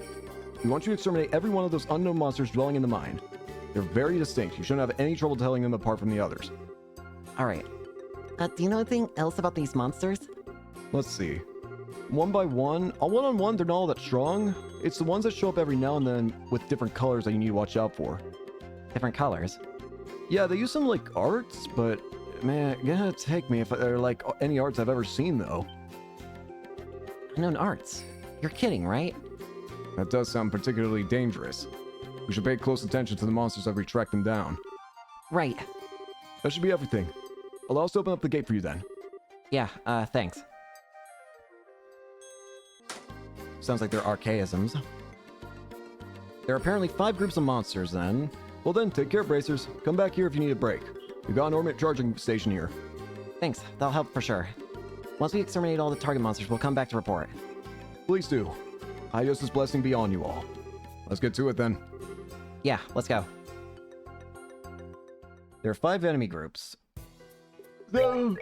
We want you to exterminate every one of those unknown monsters dwelling in the mine. They're very distinct. You shouldn't have any trouble telling them apart from the others. Alright. Do you know anything else about these monsters? Let's see. One by one, one-on-one, they're not all that strong. It's the ones that show up every now and then with different colors that you need to watch out for. Different colors? Yeah, they use some, like, arts, but, man, you're gonna take me if they're, like, any arts I've ever seen, though. Unknown arts? You're kidding, right? That does sound particularly dangerous. We should pay close attention to the monsters as we track them down. Right. That should be everything. Allow us to open up the gate for you, then. Yeah, thanks. Sounds like they're archaisms. There are apparently 5 groups of monsters, then. Well then, take care, Bracers. Come back here if you need a break. We've got an ornament charging station here. Thanks, that'll help for sure. Once we exterminate all the target monsters, we'll come back to report. Please do. Hyos's blessing be on you all. Let's get to it, then. Yeah, let's go. There are 5 enemy groups. No!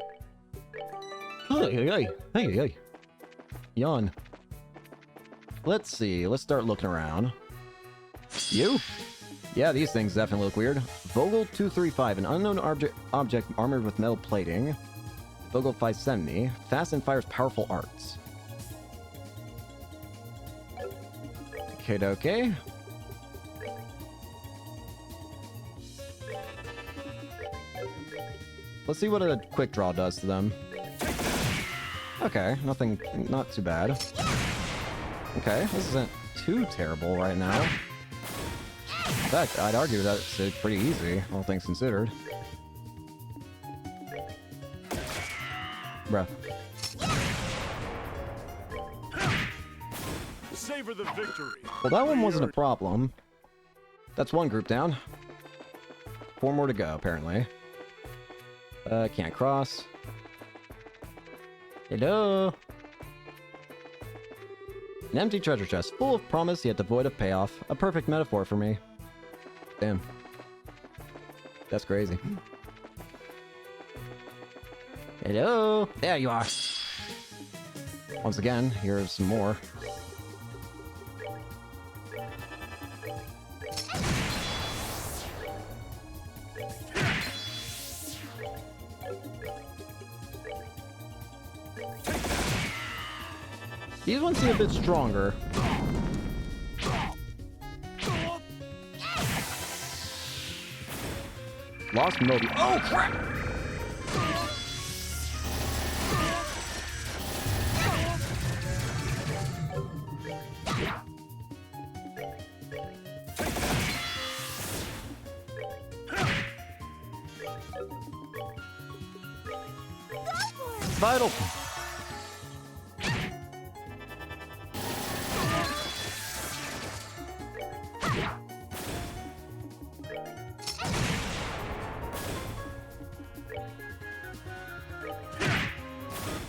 Hey. Yawn. Let's see, let's start looking around. You? Yeah, these things definitely look weird. Vogel 235, an unknown object armored with metal plating. Vogel 570, fast and fires powerful arts. Okay. Let's see what a quick draw does to them. Okay, not too bad. Okay, this isn't too terrible right now. In fact, I'd argue that it's pretty easy, all things considered. Bruh. Savor the victory. Well, that one wasn't a problem. That's one group down. 4 more to go, apparently. Can't cross. Hello? An empty treasure chest, full of promise yet devoid of payoff. A perfect metaphor for me. Damn. That's crazy. Hello? There you are. Once again, here's some more. These ones seem a bit stronger. Lost Moby. Oh, crap! Vital.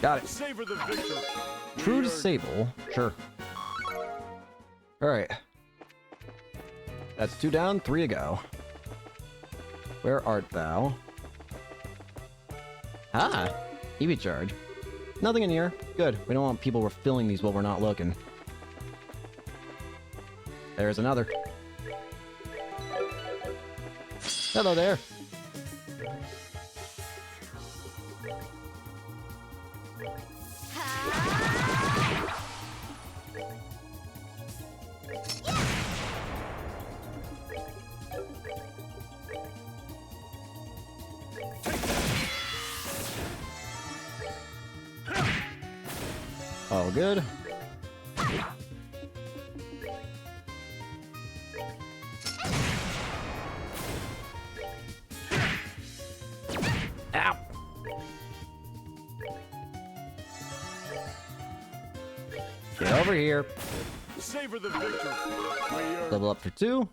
Got it. Savor the victory. True Disable. Sure. Alright. That's 2 down, 3 to go. Where art thou? Ah! EV charge. Nothing in here. Good. We don't want people refilling these while we're not looking. There's another. Hello there. All good. Ow! Get over here. Savor the victory. We are Level up for 2. So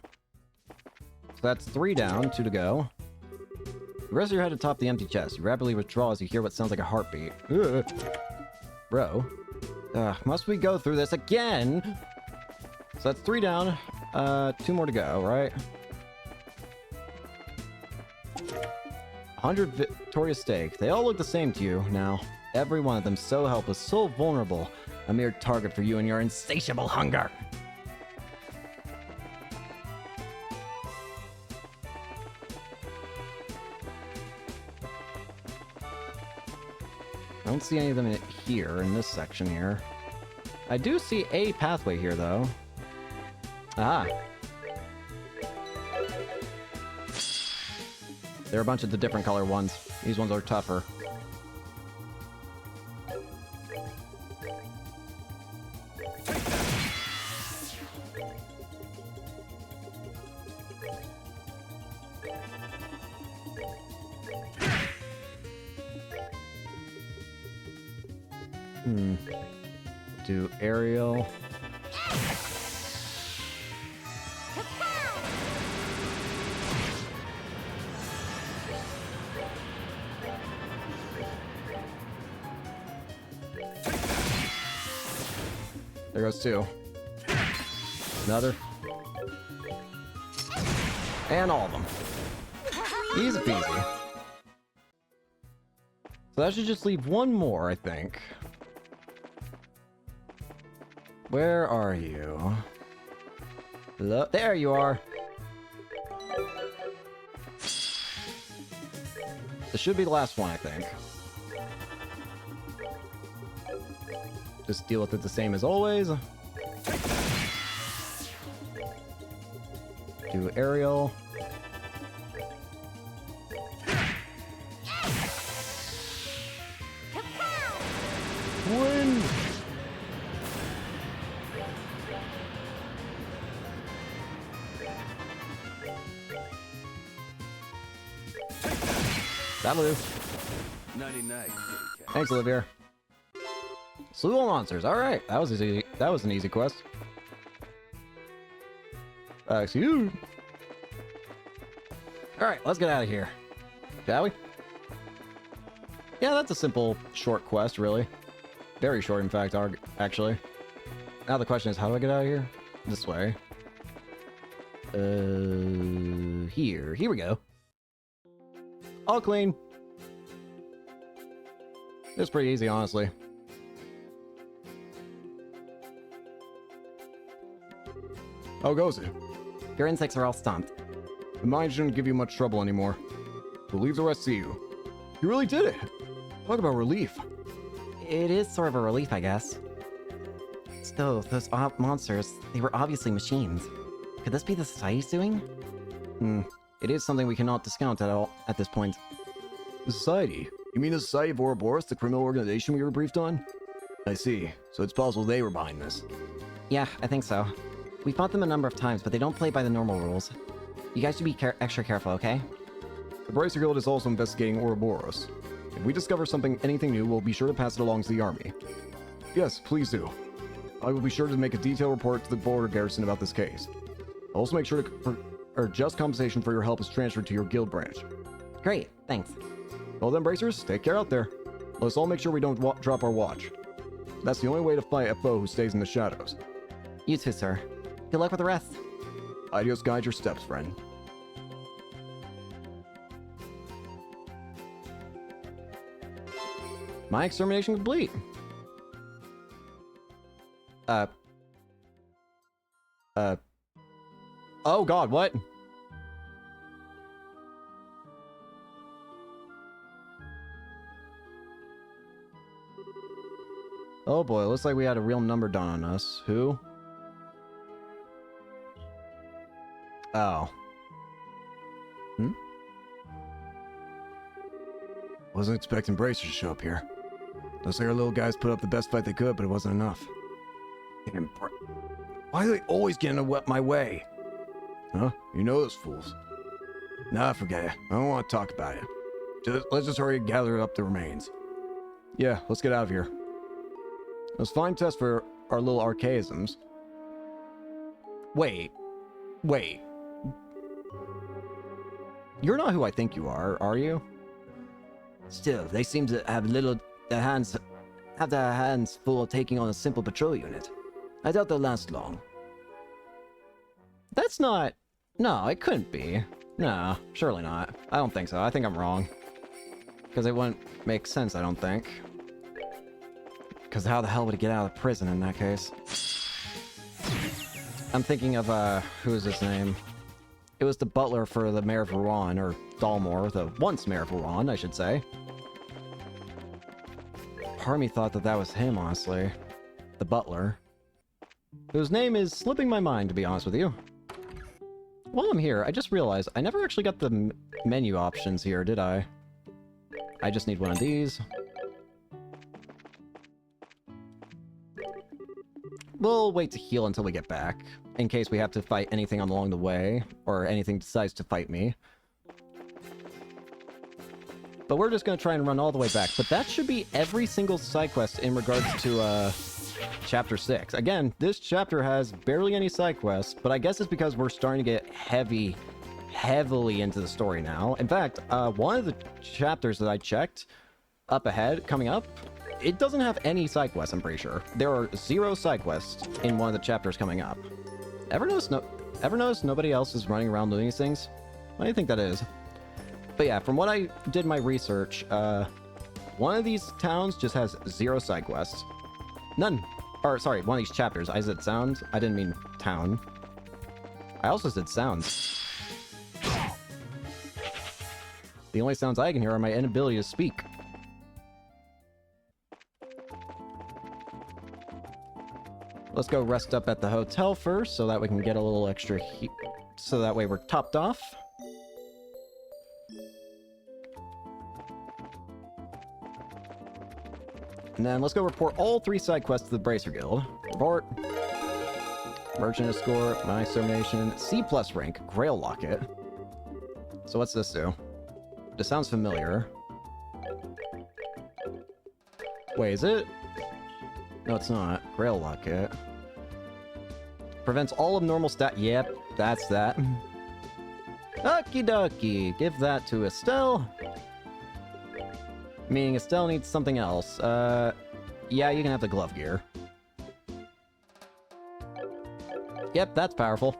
that's 3 down, 2 to go. You rest your head atop the empty chest. You rapidly withdraw as you hear what sounds like a heartbeat. Ugh. Bro. Must we go through this again? So that's 3 down. 2 more to go, right? 100 victorious stake. They all look the same to you now. Every one of them so helpless, so vulnerable. A mere target for you and your insatiable hunger. I don't see any of them here in this section here. I do see a pathway here, though. Ah. There are a bunch of the different color ones. These ones are tougher. Do aerial. There goes 2. Another. And all of them. Easy peasy. So that should just leave 1 more, I think. Where are you? Hello? There you are! This should be the last one, I think. Just deal with it the same as always. Do aerial. Wind! That'll do. 99. Thanks, Olivia. Slew of monsters. All right, that was easy. That was an easy quest. Excuse. All right, let's get out of here, shall we? Yeah, that's a simple, short quest, really. Very short, in fact. Actually. Now the question is, how do I get out of here? This way. Here we go. All clean. It's pretty easy, honestly. How goes it? Your insects are all stomped. The mine shouldn't give you much trouble anymore. We'll leave the rest to you. You really did it! Talk about relief. It is sort of a relief, I guess. Still, those monsters, they were obviously machines. Could this be the Society's doing? It is something we cannot discount at all at this point. The Society? You mean the Society of Ouroboros, the criminal organization we were briefed on? I see. So it's possible they were behind this. Yeah, I think so. We fought them a number of times, but they don't play by the normal rules. You guys should be extra careful, okay? The Bracer Guild is also investigating Ouroboros. If we discover anything new, we'll be sure to pass it along to the army. Yes, please do. I will be sure to make a detailed report to the border garrison about this case. I'll also make sure just compensation for your help is transferred to your guild branch. Great, thanks. Well then, Bracers, take care out there. Let's all make sure we don't drop our watch. That's the only way to fight a foe who stays in the shadows. You too, sir. Good luck with the rest. Adios, guide your steps, friend. My extermination complete. Oh god, what? Oh boy, looks like we had a real number done on us. Who? Oh. Wasn't expecting Bracers to show up here. Looks like our little guys put up the best fight they could, but it wasn't enough. Damn, why do they always get in my way? Huh? You know those fools. Nah, forget it. I don't want to talk about it. Let's just hurry and gather up the remains. Yeah, let's get out of here. It was a fine test for our little archaisms. Wait. You're not who I think you are you? Still, they seem to have their hands full taking on a simple patrol unit. I doubt they'll last long. That's not... No, it couldn't be. No, surely not. I don't think so. I think I'm wrong. Because it wouldn't make sense, I don't think. Because how the hell would he get out of prison in that case? I'm thinking of, who is his name? It was the butler for the Mayor of Rouen, or Dalmor, the once Mayor of Rouen, I should say. Part of me thought that was him, honestly. The butler. Whose name is slipping my mind, to be honest with you. While I'm here, I just realized I never actually got the menu options here, did I? I just need one of these. We'll wait to heal until we get back, in case we have to fight anything along the way, or anything decides to fight me. But we're just going to try and run all the way back. But that should be every single side quest in regards to, Chapter 6. Again, this chapter has barely any side quests, but I guess it's because we're starting to get heavily into the story now. In fact, one of the chapters that I checked up ahead, coming up, it doesn't have any side quests, I'm pretty sure. There are 0 side quests in one of the chapters coming up. Ever notice nobody else is running around doing these things? Why do you think that is? But yeah, from what I did my research, one of these towns just has 0 side quests. None. Or, sorry, one of these chapters. I said sounds. I didn't mean town. I also said sounds. The only sounds I can hear are my inability to speak. Let's go rest up at the hotel first, so that we can get a little extra heat. So that way we're topped off. And then let's go report all 3 side quests to the Bracer Guild. Report. Merchant Escort, My Extermination, C+ rank, Grail Locket. So what's this do? This sounds familiar. Wait, is it? No, it's not. Grail Locket. Prevents all abnormal stat. Yep, that's that. Okie dokie. Give that to Estelle. Meaning Estelle needs something else. Yeah, you can have the glove gear. Yep, that's powerful.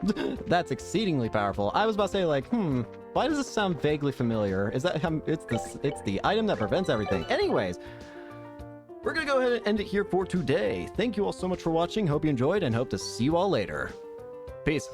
That's exceedingly powerful. I was about to say, like, Why does this sound vaguely familiar? Is that it's the item that prevents everything. Anyways, we're gonna go ahead and end it here for today. Thank you all so much for watching. Hope you enjoyed and hope to see you all later. Peace.